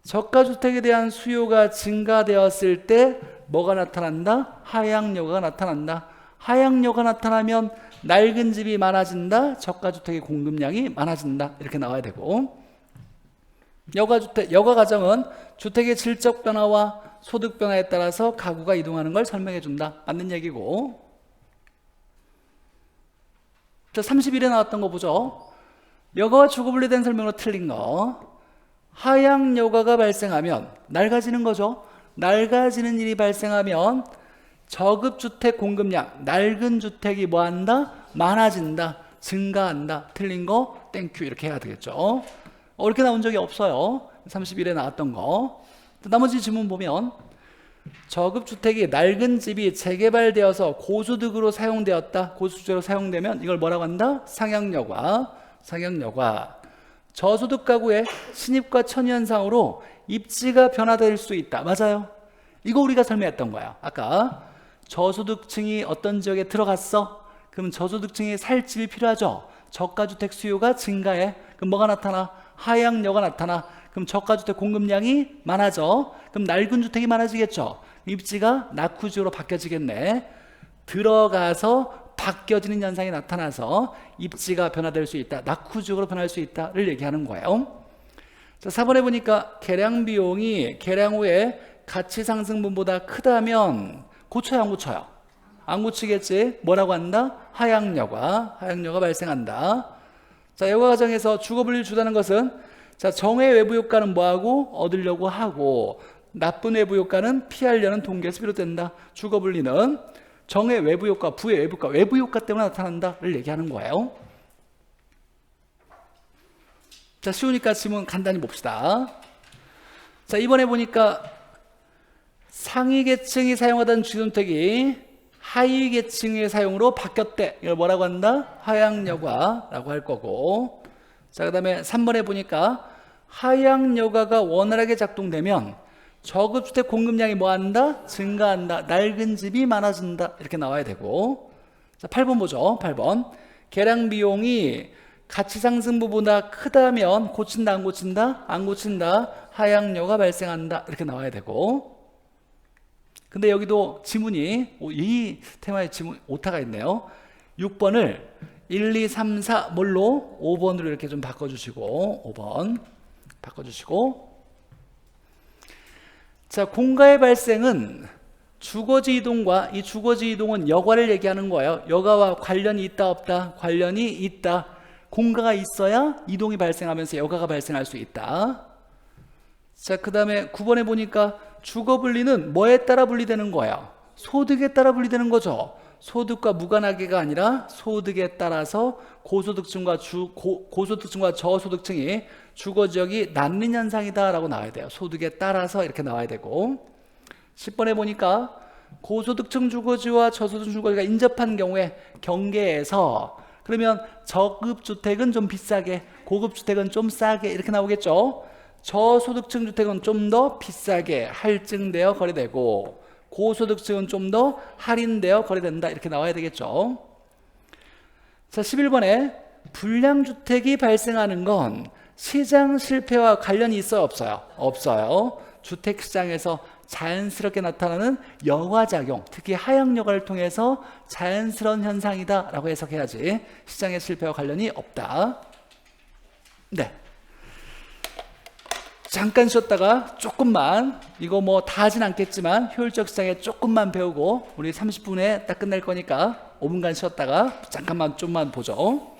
저가주택에 대한 수요가 증가되었을 때 뭐가 나타난다? 하향 여과가 나타난다. 하향 여과가 나타나면 낡은 집이 많아진다. 저가주택의 공급량이 많아진다. 이렇게 나와야 되고, 여가 가정은 주택의 질적 변화와 소득 변화에 따라서 가구가 이동하는 걸 설명해 준다. 맞는 얘기고. 자, 31에 나왔던 거 보죠. 여가와 주거분리에 대한 설명으로 틀린 거. 하향 여가가 발생하면 낡아지는 거죠. 낡아지는 일이 발생하면 저급주택 공급량, 낡은 주택이 뭐한다? 많아진다, 증가한다. 틀린 거 땡큐 이렇게 해야 되겠죠. 이렇게 나온 적이 없어요. 31에 나왔던 거. 나머지 질문 보면 저급주택이 낡은 집이 재개발되어서 고소득으로 사용되었다. 고소득으로 사용되면 이걸 뭐라고 한다? 상향여과. 상향여과. 저소득 가구의 신입과 천연상으로 입지가 변화될 수 있다. 맞아요. 이거 우리가 설명했던 거야. 아까 저소득층이 어떤 지역에 들어갔어? 그럼 저소득층이 살 집이 필요하죠. 저가주택 수요가 증가해. 그럼 뭐가 나타나? 하향여가 나타나. 그럼 저가주택 공급량이 많아져. 그럼 낡은 주택이 많아지겠죠. 입지가 낙후지역으로 바뀌어지겠네. 들어가서 바뀌어지는 현상이 나타나서 입지가 변화될 수 있다. 낙후지역으로 변할 수 있다를 얘기하는 거예요. 자, 4번에 보니까 개량 비용이 개량 후에 가치 상승분보다 크다면 고쳐요, 안 고쳐요? 안 고치겠지. 뭐라고 한다? 하향여과. 하향여가 발생한다. 자, 여가 과정에서 주거분리를 주다는 것은 자, 정의 외부 효과는 뭐하고? 얻으려고 하고, 나쁜 외부 효과는 피하려는 동기에서 비롯된다. 주거분리는 정의 외부 효과, 부의 외부 효과, 외부 효과 때문에 나타난다를 얘기하는 거예요. 자, 쉬우니까 지문 간단히 봅시다. 자, 이번에 보니까 상위 계층이 사용하던 주택이 하위 계층의 사용으로 바뀌었대. 이걸 뭐라고 한다? 하향여과라고 할 거고. 자, 그 다음에 3번에 보니까 하향여과가 원활하게 작동되면 저급주택 공급량이 뭐한다? 증가한다. 낡은 집이 많아진다. 이렇게 나와야 되고. 자, 8번 보죠. 8번. 개량 비용이 가치 상승분보다 크다면 고친다, 안 고친다? 안 고친다. 하향여가 발생한다. 이렇게 나와야 되고. 근데 여기도 지문이 이 테마에 지문 오타가 있네요. 6번을 1, 2, 3, 4 뭘로? 5번으로 이렇게 좀 바꿔주시고 5번 바꿔주시고. 자, 공가의 발생은 주거지 이동과 이 주거지 이동은 여가를 얘기하는 거예요. 여가와 관련이 있다 없다? 관련이 있다. 공가가 있어야 이동이 발생하면서 여가가 발생할 수 있다. 자, 그 다음에 9번에 보니까 주거분리는 뭐에 따라 분리되는 거예요? 소득에 따라 분리되는 거죠. 소득과 무관하게가 아니라 소득에 따라서 고소득층과 고소득층과 저소득층이 주거지역이 낳는 현상이다 라고 나와야 돼요. 소득에 따라서 이렇게 나와야 되고. 10번에 보니까 고소득층 주거지와 저소득층 주거지가 인접한 경우에 경계에서 그러면 저급주택은 좀 비싸게, 고급주택은 좀 싸게 이렇게 나오겠죠. 저소득층 주택은 좀 더 비싸게 할증되어 거래되고 고소득층은 좀 더 할인되어 거래된다 이렇게 나와야 되겠죠. 자, 11번에 불량주택이 발생하는 건 시장 실패와 관련이 있어요, 없어요? 없어요. 주택시장에서 자연스럽게 나타나는 여과작용, 특히 하향여과를 통해서 자연스러운 현상이다 라고 해석해야지. 시장의 실패와 관련이 없다. 네. 잠깐 쉬었다가 조금만, 이거 뭐 다 하진 않겠지만 효율적 시장에 조금만 배우고 우리 30분에 딱 끝낼 거니까 5분간 쉬었다가 잠깐만 좀만 보죠.